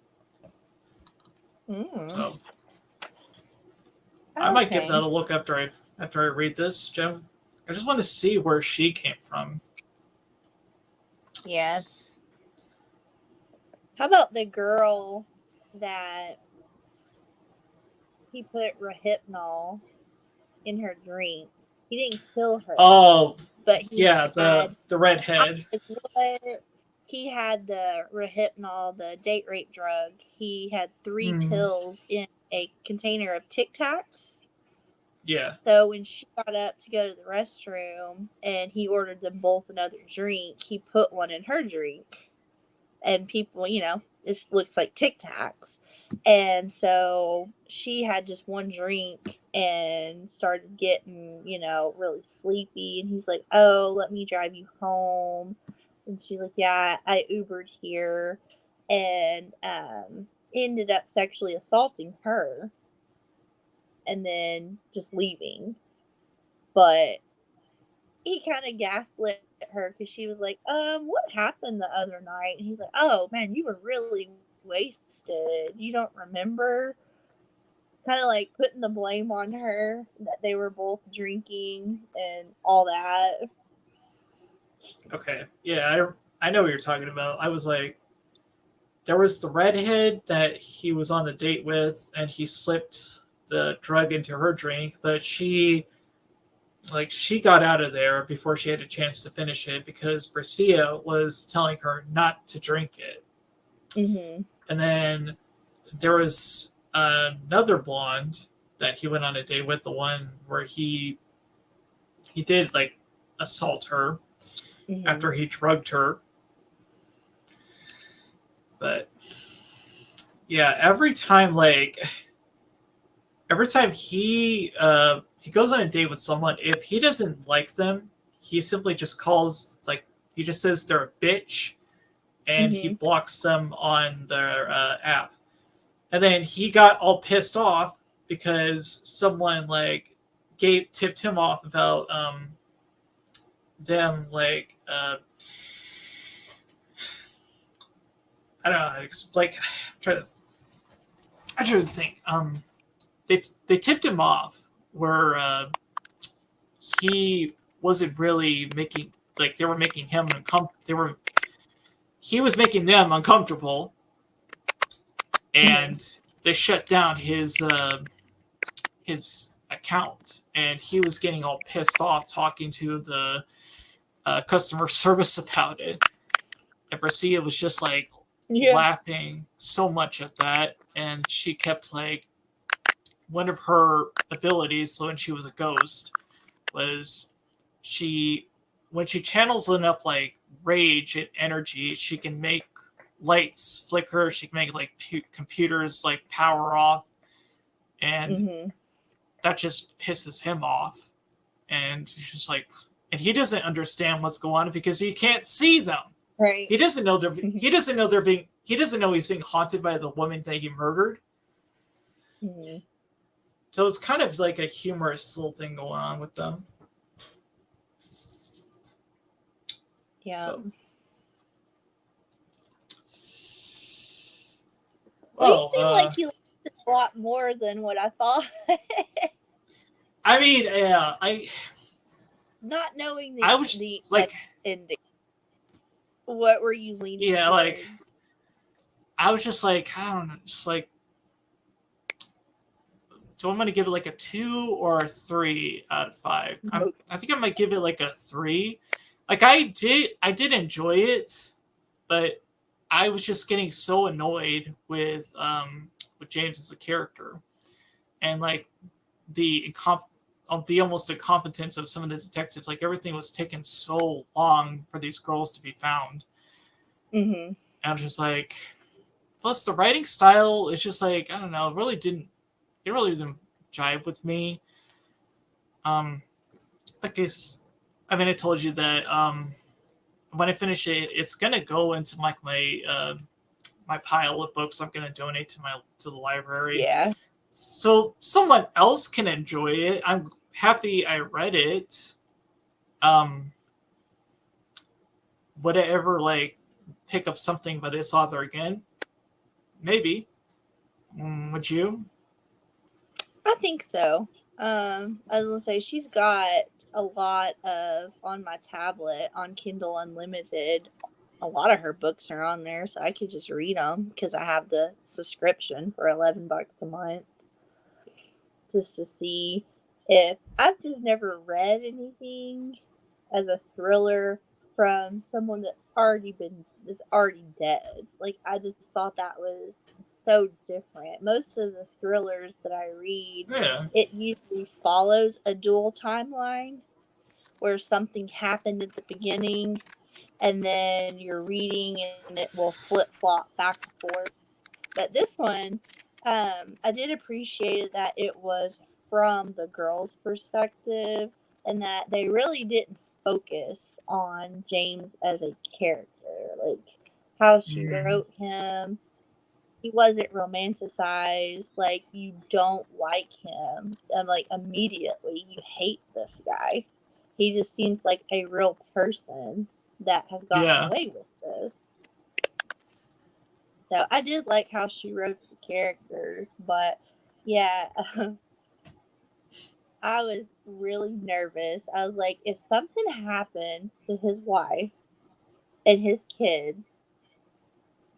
Mm. So I might give that Okay. a look after I read this, Jim. I just want to see where she came from. Yeah. How about the girl that he put Rohypnol in her drink? He didn't kill her, Oh, but he yeah, had the I redhead. was like, what? He had the Rohypnol, the date rape drug. He had 3 pills in a container of Tic Tacs. Yeah. So when she got up to go to the restroom and he ordered them both another drink, he put one in her drink. And people, it looks like Tic Tacs. And so she had just one drink and started getting, really sleepy. And he's like, "Oh, let me drive you home." And she's like, "Yeah, I Ubered here." And ended up sexually assaulting her and then just leaving. But he kind of gaslit her because she was like, "What happened the other night?" And he's like, "Oh man, you were really wasted. You don't remember? Kind of like putting the blame on her that they were both drinking and all that. Okay. Yeah, I know what you're talking about. I was like, there was the redhead that he was on the date with, and he slipped the drug into her drink, but she got out of there before she had a chance to finish it because Bracia was telling her not to drink it. Mm-hmm. And then there was another blonde that he went on a date with, the one where he did like assault her Mm-hmm. after he drugged her. But yeah, every time he goes on a date with someone, if he doesn't like them, he simply just calls like he just says they're a bitch, and he Mm-hmm. blocks them on their app. And then he got all pissed off because someone like gave tipped him off about them I don't know how to explain. Like I try to think. They tipped him off where he wasn't really making like they were making him he was making them uncomfortable, Mm-hmm. and they shut down his account, and he was getting all pissed off talking to the customer service about it. And Garcia was just like Yeah. laughing so much at that, and she kept like one of her abilities. So when she was a ghost, was she when she channels enough like rage and energy, she can make lights flicker. She can make like computers like power off, and Mm-hmm. that just pisses him off. And he's just like, and he doesn't understand what's going on because he can't see them. Right. He doesn't know they're being. He doesn't know he's being haunted by the woman that he murdered. Mm-hmm. So it's kind of like a humorous little thing going on with them. Yeah. So, Well, you well, seem like you liked it a lot more than what I thought. I mean, yeah, Not knowing I was the like, ending. What were you leaning yeah, like toward? I was just like, I don't know, just like, do I want to give it like a 2 or a 3 out of 5? I think I might give it like a 3. Like I did enjoy it, but I was just getting so annoyed with James as a character, and like the the almost incompetence of some of the detectives. Like everything was taking so long for these girls to be found, Mm-hmm. and I was just like, plus the writing style is just like I don't know, it really didn't jive with me. Um, I guess I mean I told you that when I finish it, it's gonna go into like my pile of books I'm gonna donate to the library, Yeah. so someone else can enjoy it. I'm happy I read it. Um, would I ever like pick up something by this author again? Maybe. Would you? I think so. I was gonna say she's got a lot of on my tablet on Kindle Unlimited. A lot of her books are on there, so I could just read them because I have the subscription for $11 a month, just to see if I've just never read anything as a thriller from someone that's already dead. Like I just thought that was so different. Most of the thrillers that I read, Yeah. it usually follows a dual timeline where something happened at the beginning and then you're reading and it will flip flop back and forth. But this one, I did appreciate that it was from the girl's perspective and that they really didn't focus on James as a character. Like how she Mm, wrote him, he wasn't romanticized. Like you don't like him, and like immediately you hate this guy. He just seems like a real person that has gotten yeah. away with this. So I did like how she wrote the characters, but yeah, I was really nervous. I was like, if something happens to his wife and his kids,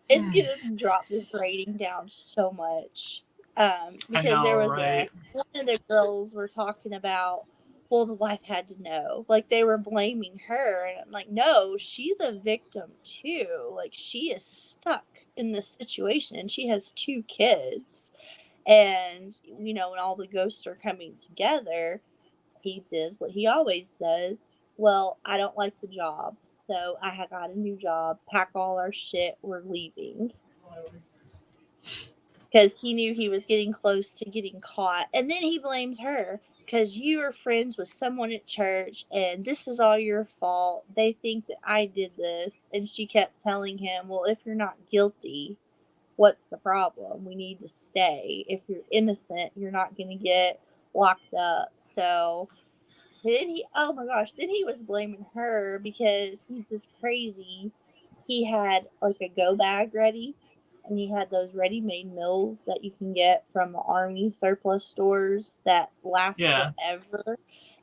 it's gonna drop this rating down so much. I Because there know, was right? one of the girls were talking about, well, the wife had to know. Like they were blaming her, and I'm like, no, she's a victim too. Like she is stuck in this situation, and she has two kids. And when all the ghosts are coming together, he does what he always does. Well, I don't like the job, so I have got a new job. Pack all our shit. We're leaving because he knew he was getting close to getting caught. And then he blames her because you are friends with someone at church and this is all your fault. They think that I did this. And she kept telling him, well, if you're not guilty, what's the problem? We need to stay. If you're innocent, you're not going to get locked up. So oh my gosh, then he was blaming her because he's just crazy. He had like a go bag ready, and he had those ready made meals that you can get from the army surplus stores that last Yeah, forever.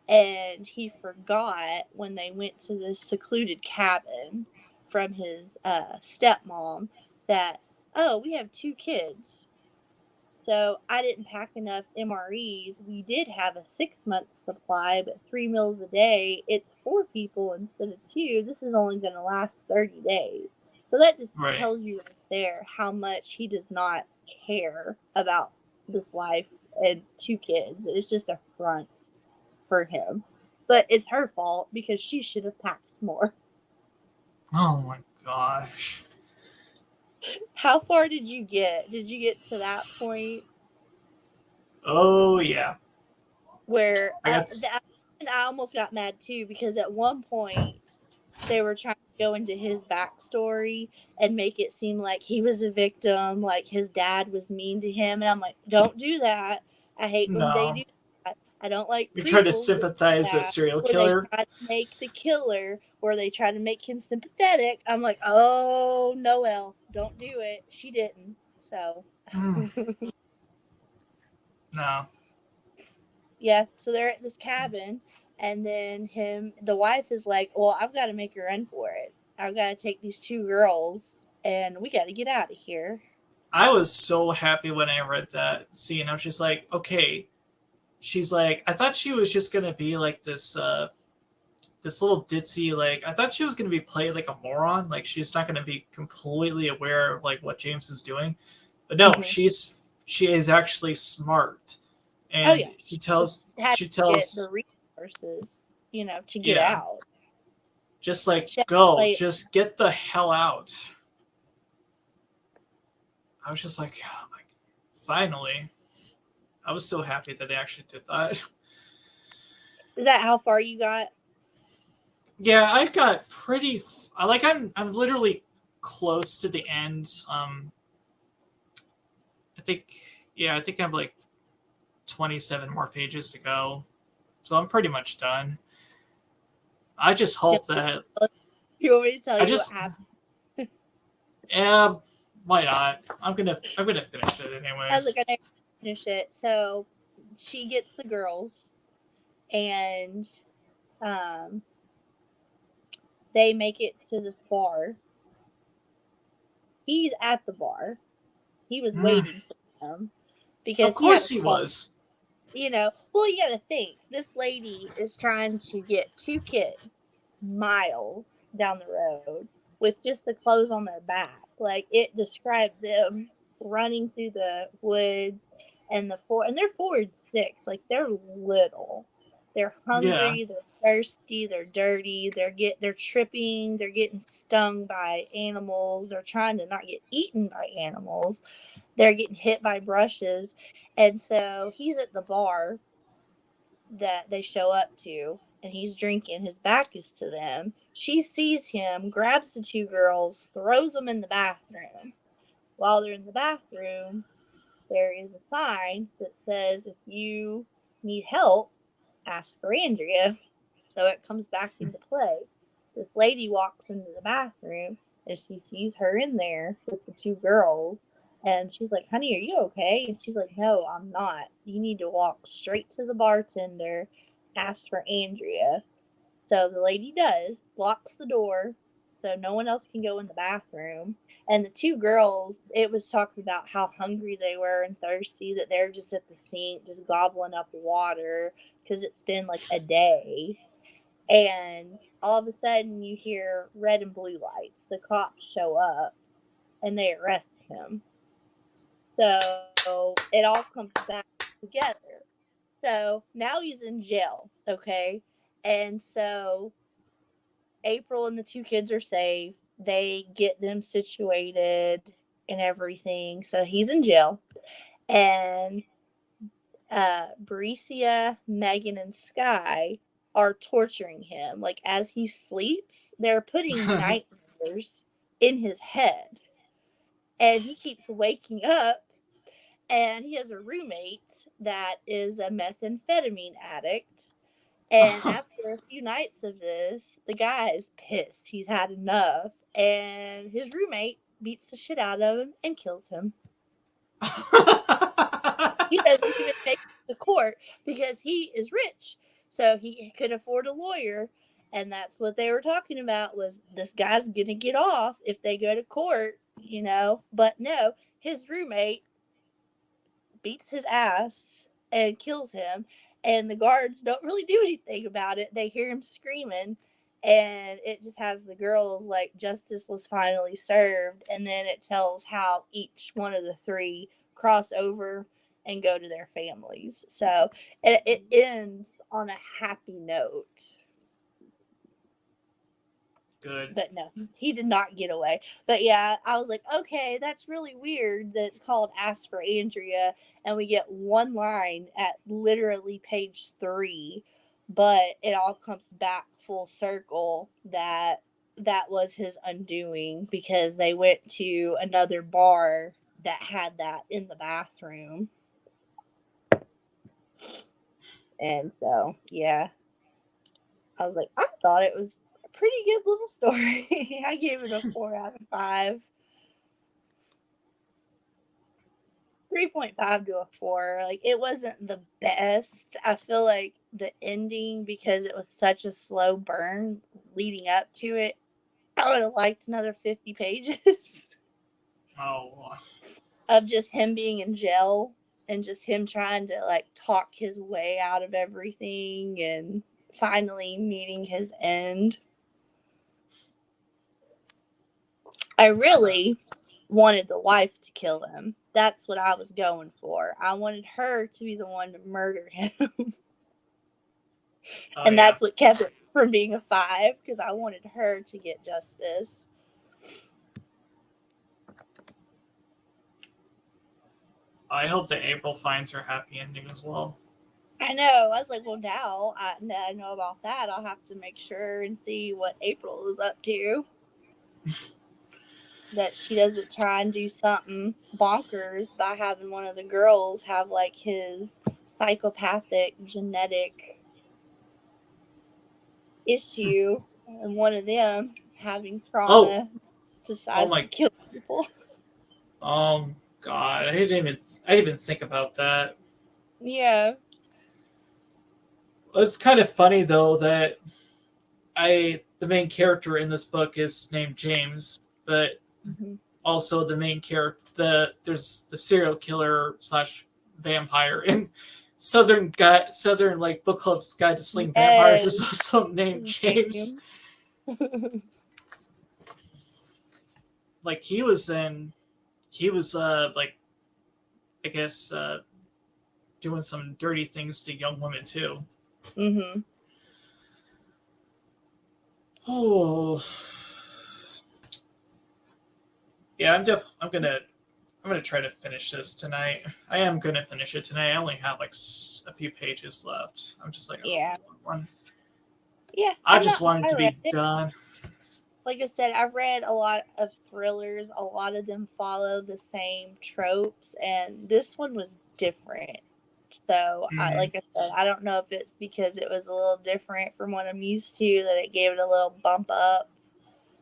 And he forgot when they went to this secluded cabin from his stepmom that, oh, we have two kids. So I didn't pack enough MREs. We did have a 6 month supply, but 3 meals a day. It's four people instead of two. This is only going to last 30 days. So that just right. tells you right there how much he does not care about this wife and two kids. It's just a front for him. But it's her fault because she should have packed more. Oh my gosh. How far did you get? Did you get to that point Oh yeah. where I got. I almost got mad too because at one point they were trying to go into his backstory and make it seem like he was a victim, like his dad was mean to him, and I'm like, don't do that. I hate when they No. do that. I don't like You try to prequels that do sympathize a that serial where they killer. try to make the killer where they try to make him sympathetic. I'm like, oh, Noelle, don't do it. She didn't. So Mm, no. yeah, so they're at this cabin, and then the wife is like, "Well, I've got to make a run for it. I've got to take these two girls, and we got to get out of here." I was so happy when I read that scene. I was just like, okay. She's like, I thought she was just gonna be like this little ditzy, like I thought she was gonna be played like a moron, like she's not gonna be completely aware of like what James is doing. But no, Hmm. she is actually smart, Oh and yeah, she just had she to get tells the resources, to get yeah, out. just like She had to go, play it. just get the hell out. I was just like, oh my, finally. I was so happy that they actually did that. Is that how far you got? Yeah, I got pretty. Like I'm literally close to the end. I think I think I have like 27 more pages to go, so I'm pretty much done. I just Do hope that you want me to tell I you what just happened? yeah, why not? I'm gonna finish it I was like, anyways. I never finish it. So she gets the girls, and um, they make it to this bar. He's at the bar. He was Mm, waiting for them of because he had course a he call. was. Well, you got to think this lady is trying to get two kids miles down the road with just the clothes on their back. Like it described them running through the woods and they're 4 and 6. Like they're little. They're Yeah, hungry, they're thirsty, they're dirty, they're tripping, they're getting stung by animals, they're trying to not get eaten by animals, they're getting hit by brushes. And so he's at the bar that they show up to and he's drinking. His back is to them. She sees him, grabs the two girls, throws them in the bathroom. While they're in the bathroom, there is a sign that says, if you need help, ask for Andrea. So it comes back into play. This lady walks into the bathroom and she sees her in there with the two girls. And she's like, honey, are you okay? And she's like, no, I'm not. You need to walk straight to the bartender, ask for Andrea. So the lady does, locks the door so no one else can go in the bathroom. And the two girls, it was talking about how hungry they were and thirsty, that they're just at the sink, just gobbling up water because it's been like a day. And all of a sudden, you hear red and blue lights. The cops show up and they arrest him. So it all comes back together. So now he's in jail, okay? And so April and the two kids are safe. They get them situated and everything. So he's in jail. And Bricia, Megan, and Sky are torturing him. Like as he sleeps, they're putting nightmares in his head. And he keeps waking up. And he has a roommate that is a methamphetamine addict. And after a few nights of this, the guy is pissed. He's had enough. And his roommate beats the shit out of him and kills him. He doesn't even make it to court because he is rich. So he could afford a lawyer. And that's what they were talking about was this guy's going to get off if they go to court, you know. But no, his roommate beats his ass and kills him, and the guards don't really do anything about it. They hear him screaming, and it just has the girls like justice was finally served, and then it tells how each one of the three cross over and go to their families. So it ends on a happy note. Good. But no, he did not get away. But yeah, I was like, okay, that's really weird that it's called Ask for Andrea, and we get one line at literally page 3, but it all comes back full circle that that was his undoing because they went to another bar that had that in the bathroom. And so, yeah, I was like, I thought it was a pretty good little story. I gave it a 4 out of 5. 3.5 to a 4. Like, it wasn't the best. I feel like the ending, because it was such a slow burn leading up to it, I would have liked another 50 pages Oh, of just him being in jail and just him trying to, like, talk his way out of everything and finally meeting his end. I really wanted the wife to kill him. That's what I was going for. I wanted her to be the one to murder him. oh And yeah. that's what kept it from being a 5 because I wanted her to get justice. I hope that April finds her happy ending as well. I know. I was like, well, now I know about that. I'll have to make sure and see what April is up to. That she doesn't try and do something bonkers by having one of the girls have like his psychopathic genetic issue and one of them having Oh, trauma oh decides to my, kill people. God, I didn't even think about that. Yeah. It's kind of funny though that the main character in this book is named James, but Mm-hmm. also the main character there's the serial killer slash vampire in Southern like book club's guide to slaying vampires is Yes. also named James. James. Like he was like I guess doing some dirty things to young women too. Mm-hmm. Oh yeah, I'm gonna try to finish this tonight. I am gonna finish it tonight. I only have like a few pages left. I'm just like, oh, Yeah. one. Yeah. I just want it I to read be it. done. Like I said, I've read a lot of thrillers. A lot of them follow the same tropes, and this one was different. So, Mm. like I said, I don't know if it's because it was a little different from what I'm used to that it gave it a little bump up,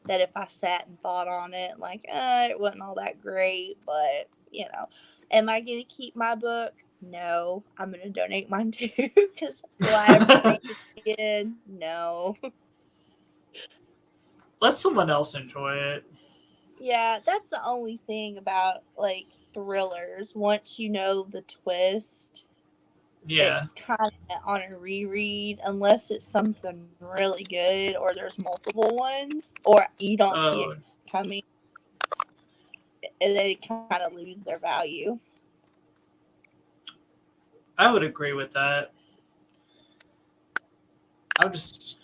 that if I sat and thought on it, like, it wasn't all that great, but, am I going to keep my book? No. I'm going to donate mine too, because will I ever read it again? No. Let someone else enjoy it. Yeah, that's the only thing about, like, thrillers. Once you know the twist, Yeah. it's kind of on a reread, unless it's something really good or there's multiple ones, or you don't see it Uh, coming, and they kind of lose their value. I would agree with that. I'm just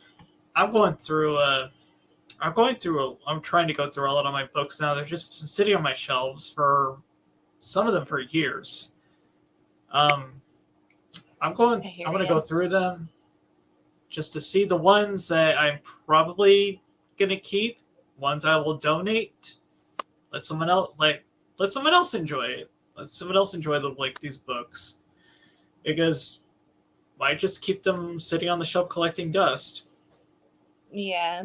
I'm going through I'm trying to go through a lot of my books now. They're just sitting on my shelves for some of them for years. Um, I hear I'm going to you. go through them just to see the ones that I'm probably going to keep, ones I will donate. Let someone else let someone else enjoy it. Let someone else enjoy these books because why just keep them sitting on the shelf collecting dust? Yeah,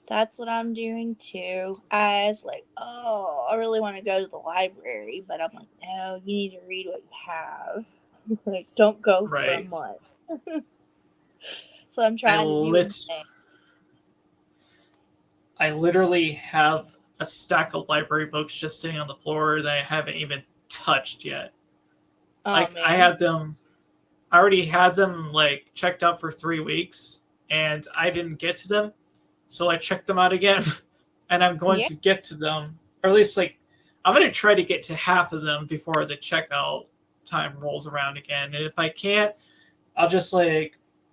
that's what I'm doing too. I was like, oh, I really want to go to the library, but I'm like, no, you need to read what you have. Like, don't go for a Right. month. So I'm I trying to do the lit same. I literally have a stack of library books just sitting on the floor that I haven't even touched yet. Oh Like man. I already had them like checked out for 3 weeks, and I didn't get to them, so I checked them out again, and I'm going Yeah. to get to them, or at least like I'm going to try to get to half of them before the checkout time rolls around again. And if I can't, I'll just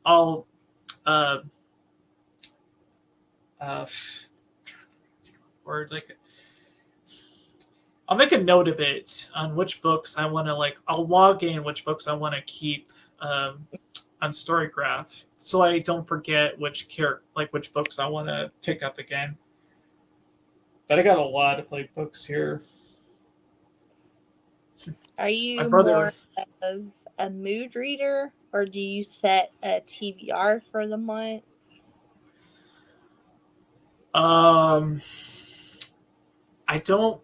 I'll uh uh word like I'll make a note of it on which books I want to I'll log in which books I want to keep on Storygraph, so I don't forget which books I want to pick up again. But I got a lot of books here. Are My you brother, more of a mood reader, or do you set a TBR for the month? um, I don't,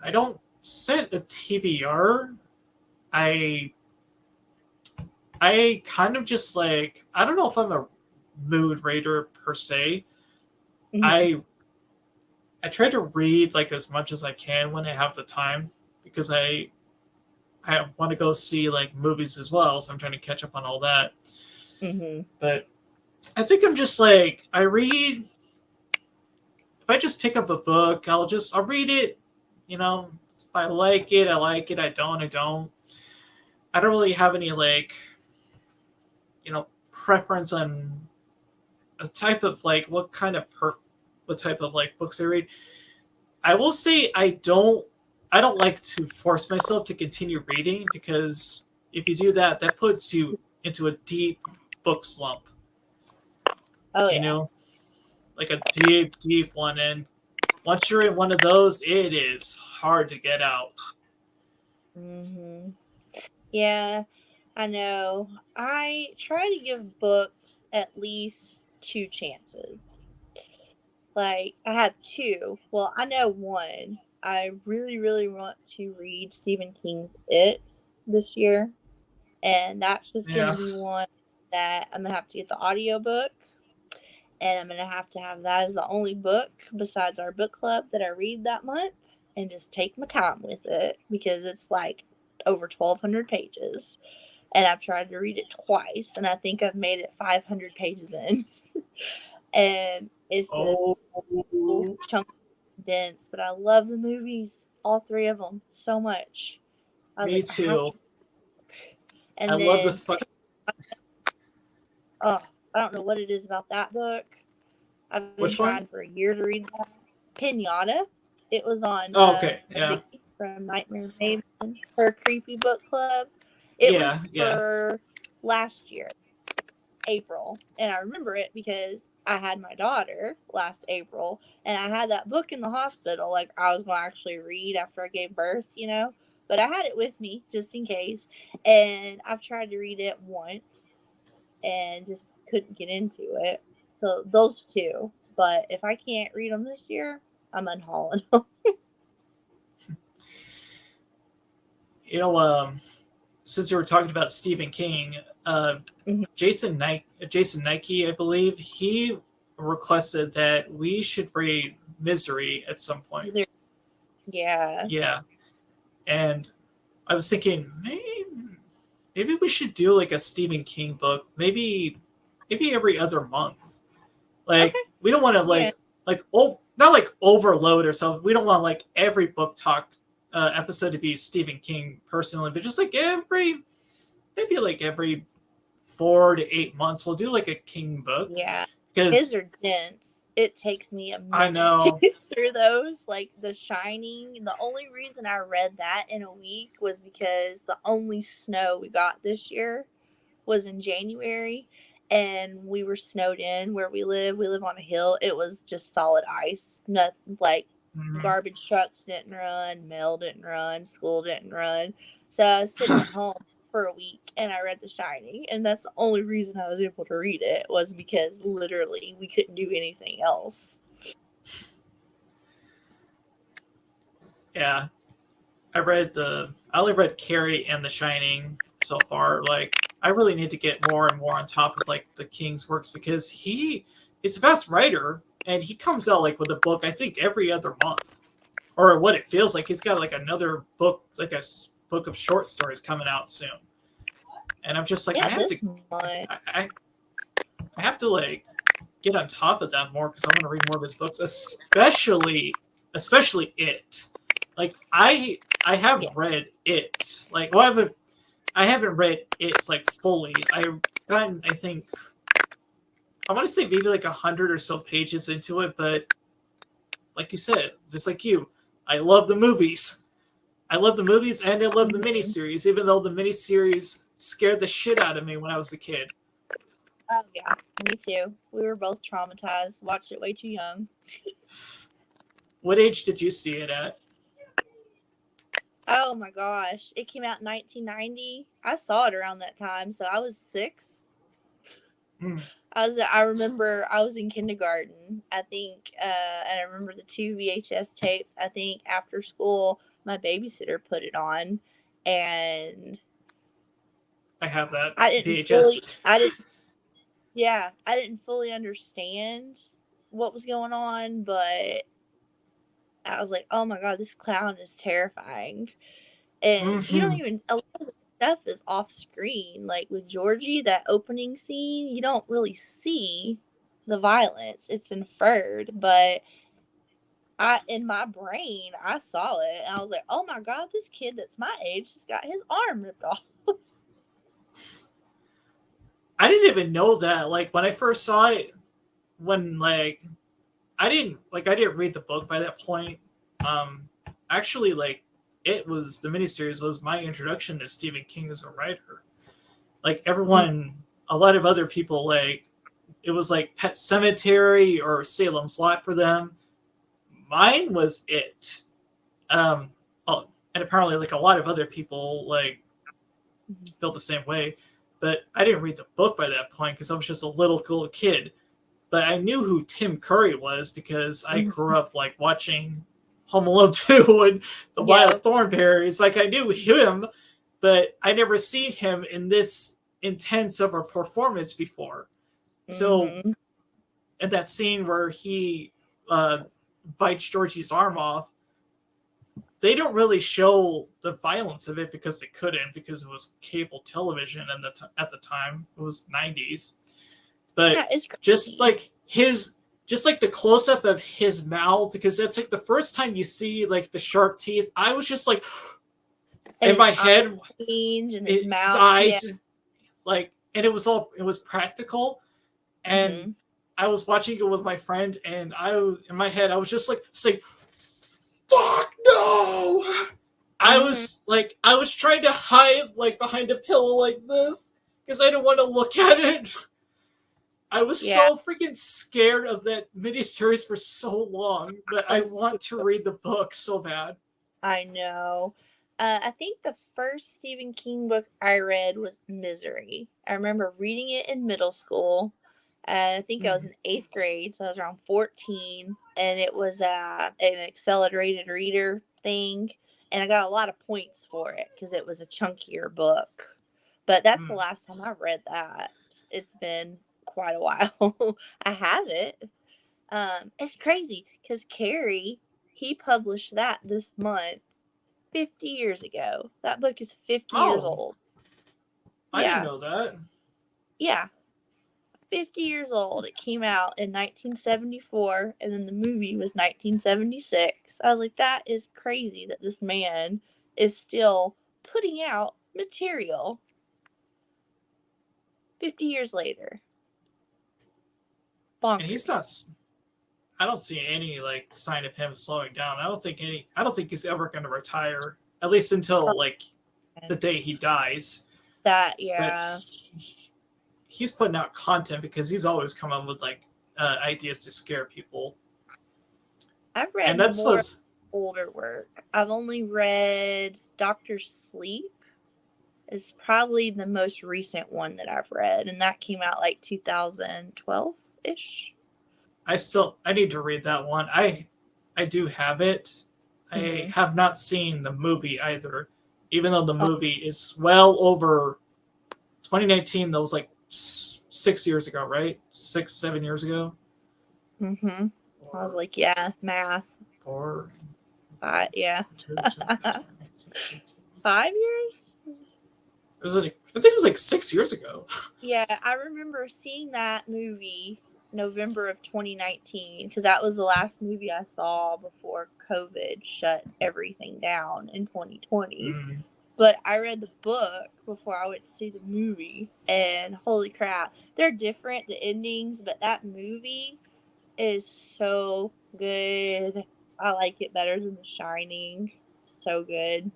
I don't set a TBR. I I kind of just I don't know if I'm a mood reader per se. Hmm. I I try to read as much as I can when I have the time because I want to go see movies as well, so I'm trying to catch up on all that. Hmm. But I think I'm just I read. If I just pick up a book, I'll read it. You know, if I like it, I like it. I don't, I don't. I don't really have any preference on a type of what type of books I read. I will say I don't like to force myself to continue reading because if you do that, that puts you into a deep book slump. Oh You yeah. know, like a deep, deep one. And once you're in one of those, it is hard to get out. Hmm. Yeah, I know. I try to give books at least two chances. Like, I have two. Well, I know one. I really, really want to read Stephen King's It this year. And that's just going Yeah. to be one that I'm going to have to get the audiobook. And I'm going to have that as the only book besides our book club that I read that month. And just take my time with it because it's like over 1,200 pages. And I've tried to read it twice. And I think I've made it 500 pages in. And it's Oh, just so chunky and dense. But I love the movies, all three of them, so much. I was me like, I have too. to. I And love the then, fuck. oh, I don't know what it is about that book. I've been Which one? trying for a year to read that. Pinata. It was on Oh, okay. Yeah. Vicky from Nightmare Maven, her creepy book club. It Yeah. was Yeah. for last year, April. And I remember it because I had my daughter last April and I had that book in the hospital. Like, I was going to actually read after I gave birth. But I had it with me just in case. And I've tried to read it once and just couldn't get into it. So those two. But if I can't read them this year, I'm unhauling them. You know, since you were talking about Stephen King, Jason Nike, I believe, he requested that we should read Misery at some point. Yeah. Yeah, and I was thinking maybe we should do like a Stephen King book, maybe every other month. Like Okay. we don't want to Yeah. not like overload ourselves. We don't want like every book talk episode to be Stephen King personally, but just like maybe like every 4 to 8 months, we'll do like a King book Yeah. His because are dense. It takes me a I minute to know. get through those. Like The Shining, the only reason I read that in a week was because the only snow we got this year was in January, and we were snowed in where we live. We live on a hill. It was just solid ice. Nothing like Mhm. garbage trucks didn't run, mail didn't run, school didn't run. So I was sitting at home for a week and I read The Shining, and that's the only reason I was able to read it was because literally we couldn't do anything else. Yeah, I only read Carrie and The Shining so far. Like I really need to get more and more on top of like the King's works because he's a fast writer and he comes out like with a book I think every other month, or what it feels like. He's got like another book, like book of short stories coming out soon, and I'm just like Yeah, this month. I, I have to like get on top of that more because I want to read more of his books, especially it. Like I have Yeah. read it. Like well, I haven't read it like fully. I've gotten I think I want to say maybe like 100 or so pages into it, but like you said, just like you, I love the movies. I love the movies and I love the Mm-hmm. miniseries, even though the miniseries scared the shit out of me when I was a kid. Oh yeah, me too. We were both traumatized. Watched it way too young. What age did you see it at? Oh my gosh. It came out in 1990. I saw it around that time, so I was 6. Hmm. I remember I was in kindergarten, I think, and I remember the 2 VHS tapes. I think after school, my babysitter put it on, and I have that I didn't fully, VHS. I didn't, yeah, I didn't fully understand what was going on, but I was like, oh my god, this clown is terrifying. And you don't Mm-hmm. even, a lot of the stuff is off screen. Like with Georgie, that opening scene, you don't really see the violence. It's inferred, but in my brain, I saw it and I was like, oh my god, this kid that's my age just got his arm ripped off. I didn't even know that. Like when I first saw it, when like I didn't read the book by that point. Um, actually, like it was the miniseries was my introduction to Stephen King as a writer. Like everyone, a lot of other people like it was like Pet Cemetery or Salem's Lot for them. Mine was it. Um, oh, and apparently like a lot of other people like felt the same way. But I didn't read the book by that point because I was just a little kid. But I knew who Tim Curry was because I grew up like watching Home Alone 2 and the Yeah. Wild Thornberries. Like I knew him, but I never seen him in this intense of a performance before. So Mm-hmm. in that scene where he uh, bites Georgie's arm off, they don't really show the violence of it because they couldn't because it was cable television and at the time it was 90s. Yeah, But it's just crazy. like just like the close up of his mouth because that's like the first time you see like the sharp teeth. I was just like And in his my eyes head, change and his his mouth. Yeah. eyes like, and it was practical, and Mm-hmm. I was watching it with my friend, and in my head I was just like saying, "Fuck no!" Mm-hmm. I was trying to hide like behind a pillow like this because I didn't want to look at it. I was Yeah. so freaking scared of that miniseries for so long, but I Us want to too. read the book so bad. I know. I think the first Stephen King book I read was Misery. I remember reading it in middle school. I think I was Mhm. in 8th grade, so I was around 14, and it was an accelerated reader thing, and I got a lot of points for it because it was a chunkier book. But that's the Mm. last time I read that. It's been quite a while. I have it. It's crazy because Carrie, he published that this month 50 years ago. That book is 50 years Oh, old. I didn't Yeah, know that. yeah. 50 years old. It came out in 1974, and then the movie was 1976. I was like, that is crazy that this man is still putting out material 50 years later. And he's not. Bonkers. I don't see any like sign of him slowing down. I don't think he's ever going to retire. At least until like the day he dies. That, But yeah. he's putting out content because he's always come up with like ideas to scare people. I've And read that's more what's older work. I've only read Doctor Sleep is probably the most recent one that I've read, and that came out like 2012 ish. I need to read that one. I do have it. I Mm-hmm. have not seen the movie either, even though the Oh, movie is well over 2019. That was like 6 years ago, right? 6, 7 years ago, mm-hmm. I was or like, yeah, math. four, Yeah. two, two, 18. 5 years? It was like I think it was like 6 years ago. Yeah, I remember seeing that movie November of 2019 because that was the last movie I saw before COVID shut everything down in 2020. Mm. But I read the book before I went to see the movie, and holy crap, they're different, the endings, but that movie is so good. I like it better than The Shining. So good.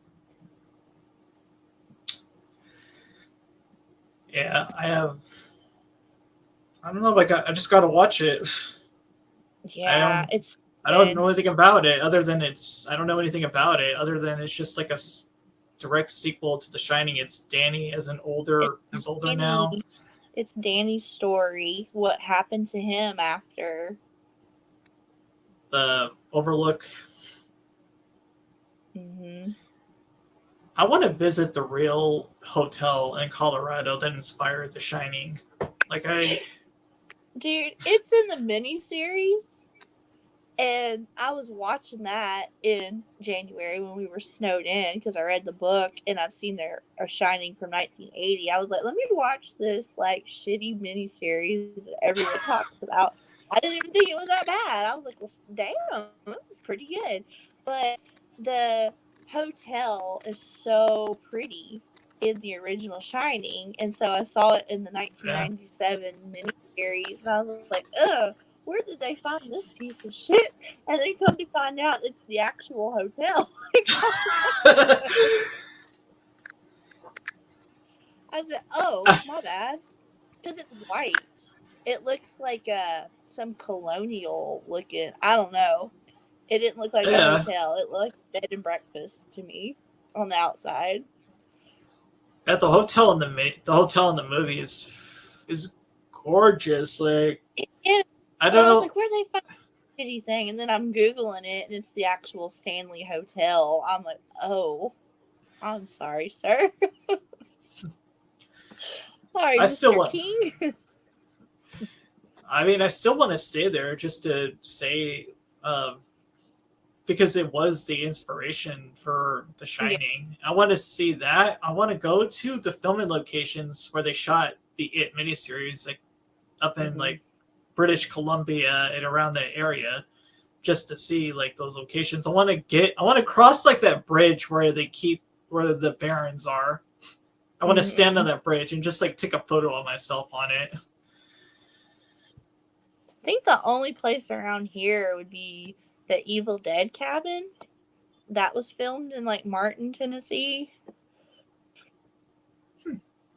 Yeah, I have. I don't know. Like I just got to watch it. I Yeah, don't. it's I don't good. know anything about it other than it's. I don't know anything about it other than it's just like a direct sequel to The Shining. It's Danny as an It's older. He's older now. Danny. It's Danny's story. What happened to him after? The Overlook. Hmm. I want to visit the real hotel in Colorado that inspired The Shining. Like I. Dude, it's in the miniseries. And I was watching that in January when we were snowed in because I read the book and I've seen their A Shining from 1980. I was like, let me watch this like shitty miniseries that everyone talks about. I didn't even think it was that bad. I was like, well, damn, that was pretty good. But the hotel is so pretty in the original Shining, and so I saw it in the Yeah. 1997 miniseries, and I was like, ugh, where did they find this piece of shit? And then come to find out it's the actual hotel. I said, oh, my bad. Because it's white. It looks like some colonial looking, I don't know. It didn't look like a Yeah. hotel. It looked like bed and breakfast to me on the outside. At the hotel in the movie is gorgeous. Like Yeah. I But don't I was know. like, where they find this shitty thing? And then I'm Googling it and it's the actual Stanley Hotel. I'm like, oh, I'm sorry, sir. Sorry, I still Mr. want. King. I mean, I still want to stay there just to say, um, because it was the inspiration for The Yeah. Shining. I want to see that. I want to go to the filming locations where they shot the It miniseries, like up in Hmm. like British Columbia and around that area, just to see like those locations. I want to cross like that bridge where the barons are. I want to stand on Hmm. that bridge and just like take a photo of myself on it. I think the only place around here would be the Evil Dead cabin. That was filmed in like Martin, Tennessee.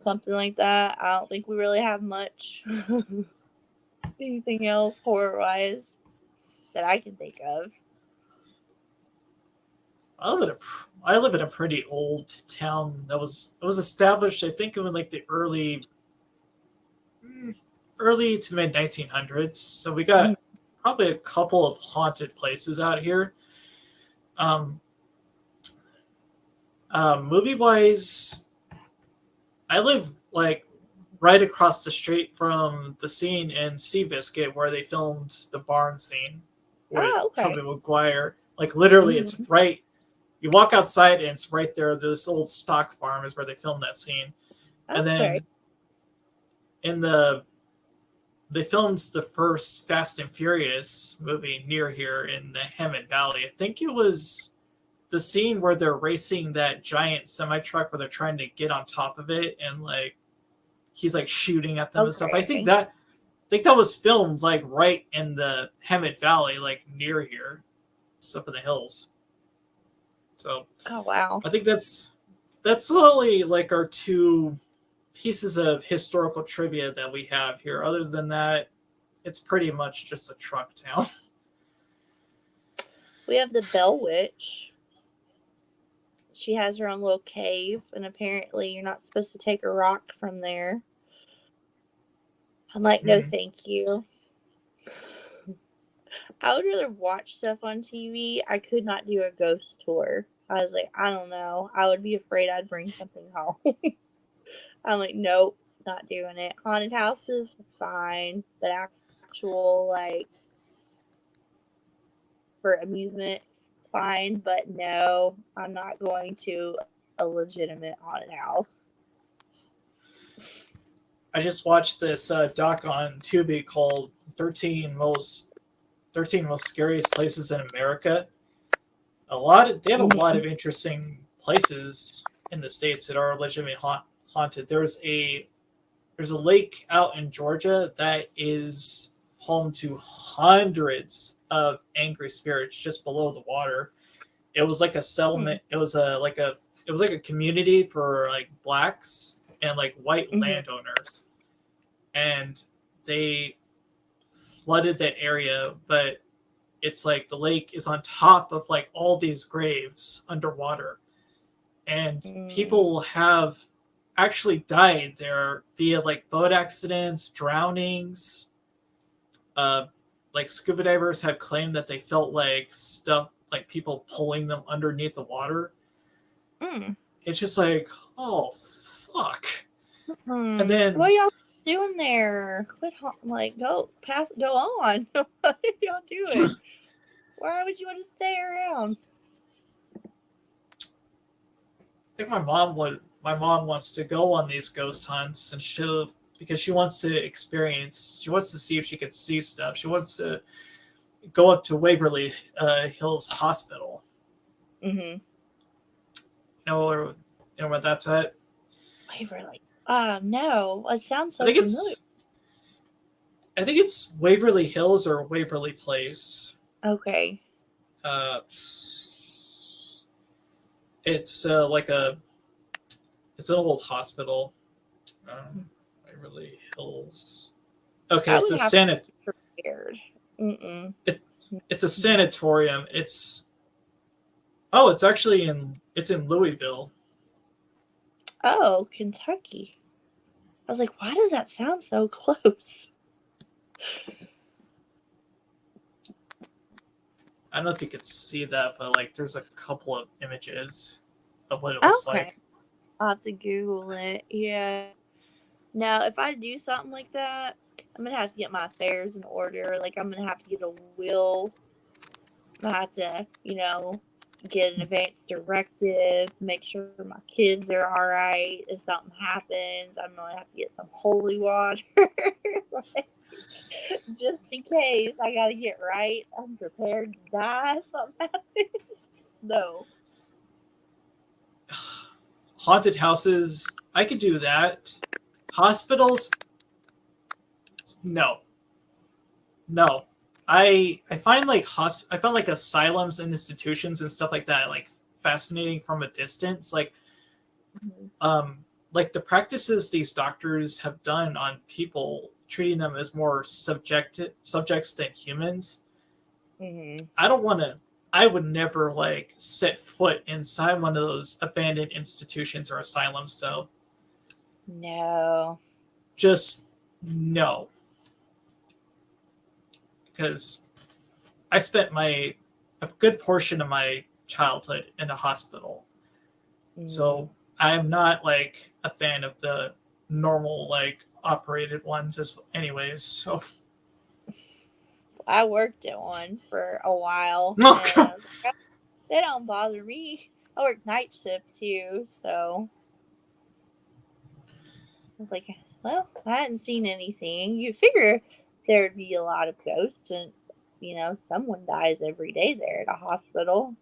Something like that. I don't think we really have much anything else horror wise that I can think of. I live in a I live in a pretty old town that was it was established I think in like the early early to mid 1900s. So we got probably a couple of haunted places out here. Um, movie wise, I live like right across the street from the scene in Seabiscuit where they filmed the barn scene with Oh, Toby okay. Maguire. Like literally, it's Hmm. right. You walk outside and it's right there. This old stock farm is where they filmed that scene, and Okay. then in the they filmed the first Fast and Furious movie near here in the Hammond Valley. I think it was the scene where they're racing that giant semi truck where they're trying to get on top of it and like he's like shooting at them and stuff. Okay. I think that was filmed like right in the Hammond Valley, like near here, stuff in the hills. So Oh, wow. I think that's only like our two pieces of historical trivia that we have here. Other than that, it's pretty much just a truck town. We have the Bell Witch. She has her own little cave, and apparently you're not supposed to take a rock from there. I'm like, no, Hmm. thank you. I would rather watch stuff on TV. I could not do a ghost tour. I was like, I don't know. I would be afraid I'd bring something home. I'm like, nope, not doing it. Haunted houses, fine, but actual like for amusement, fine, but no, I'm not going to a legitimate haunted house. I just watched this doc on Tubi called 13 most scariest places in America. They have a lot Mm-hmm. of interesting places in the states that are legitimately haunted. There's a lake out in Georgia that is home to hundreds of angry spirits just below the water. It was like a settlement. It was like a community for like blacks and like white Mm-hmm. landowners, and they flooded that area. But it's like the lake is on top of like all these graves underwater, and Mm-hmm. people have actually died there via like boat accidents, drownings. Uh, like scuba divers have claimed that they felt like stuff, like people pulling them underneath the water. Mm. It's just like, oh fuck. And Hmm. then What y'all doing there? Quit. Like, go on. What are y'all doing? Why would you want to stay around? I think my mom wants to go on these ghost hunts and she'll because she wants to see if she can see stuff. She wants to go up to Waverly Hills Hospital. Mm-hmm. You know where that's at? Waverly. No. It sounds I so think familiar. it's Waverly Hills or Waverly Place. Okay. Uh, it's like it's an old hospital. Waverly Hills. Okay, I it's would a have to sanit. be prepared. Mm-mm. It, it's a No. sanatorium. It's in Louisville. Oh, Kentucky. I was like, why does that sound so close? I don't know if you could see that, but like there's a couple of images of what it looks Okay. like. I'll have to Google it. Yeah. Now, if I do something like that, I'm gonna have to get my affairs in order. Like, I'm gonna have to get a will. I have to, get an advance directive, make sure my kids are all right. If something happens, I'm gonna have to get some holy water, like, just in case. I gotta get right. I'm prepared to die. If something happens. No. Haunted houses, I could do that. Hospitals, no, no. I find like asylums and institutions and stuff like that like fascinating from a distance. Mm-hmm. Um, like the practices these doctors have done on people, treating them as more subjects than humans. Mm-hmm. I don't want to. I would never like set foot inside one of those abandoned institutions or asylums, though. No. Just no. because I spent a good portion of my childhood in a hospital. So I'm not like a fan of the normal like operated ones as anyways. So I worked at one for a while, no, and I was like, they don't bother me. I work night shift too, so I was like, well, I hadn't seen anything. You figure there'd be a lot of ghosts, and someone dies every day there at a hospital.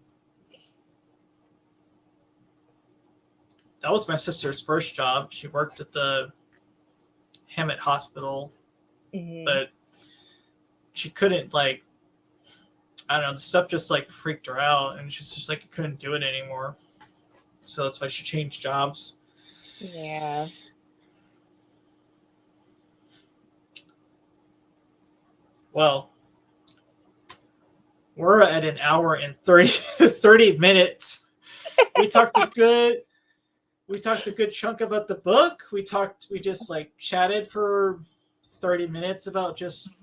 that was my sister's first job. She worked at the Hammett Hospital, Mm-hmm. but she couldn't like I don't know, the stuff just like freaked her out, and she's just like couldn't do it anymore. So that's why she changed jobs. Yeah. Well, we're at an hour and 30 minutes. We talked a good chunk about the book. We just like chatted for 30 minutes about just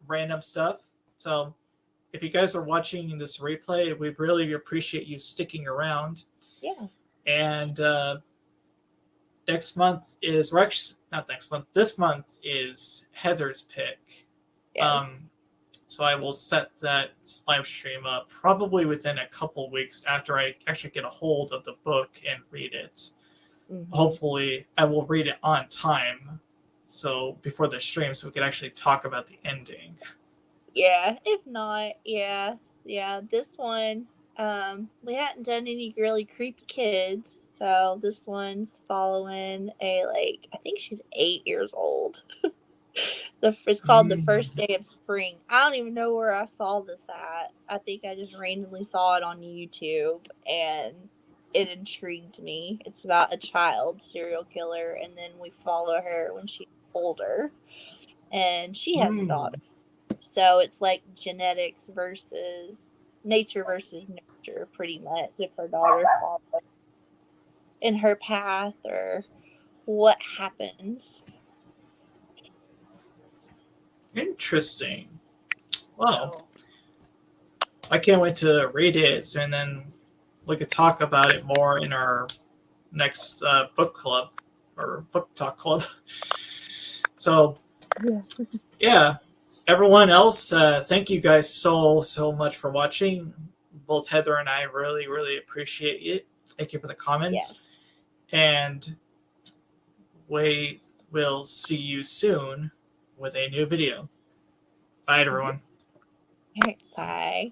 random stuff. So if you guys are watching this replay, we really appreciate you sticking around. Yes. And next month is, or actually not next month, this month is Heather's pick. Yes. So I will set that live stream up probably within a couple weeks after I actually get a hold of the book and read it. Mm-hmm. Hopefully I will read it on time, so before the stream, so we can actually talk about the ending. Yeah, if not, yeah. This one, we hadn't done any really creepy kids, so this one's following I think she's 8 years old. It's called The First Day of Spring. I don't even know where I saw this at. I think I just randomly saw it on YouTube, and it intrigued me. It's about a child serial killer, and then we follow her when she's older, and she has a daughter. So it's like genetics versus nature pretty much. If her daughter follows in her path, or what happens. Interesting. Well, I can't wait to read it, and then we could talk about it more in our next book club or Booktok club. So, yeah, everyone else, thank you guys so much for watching. Both Heather and I really appreciate it. Thank you for the comments. Yes. And we will see you soon with a new video. Bye, everyone. Bye.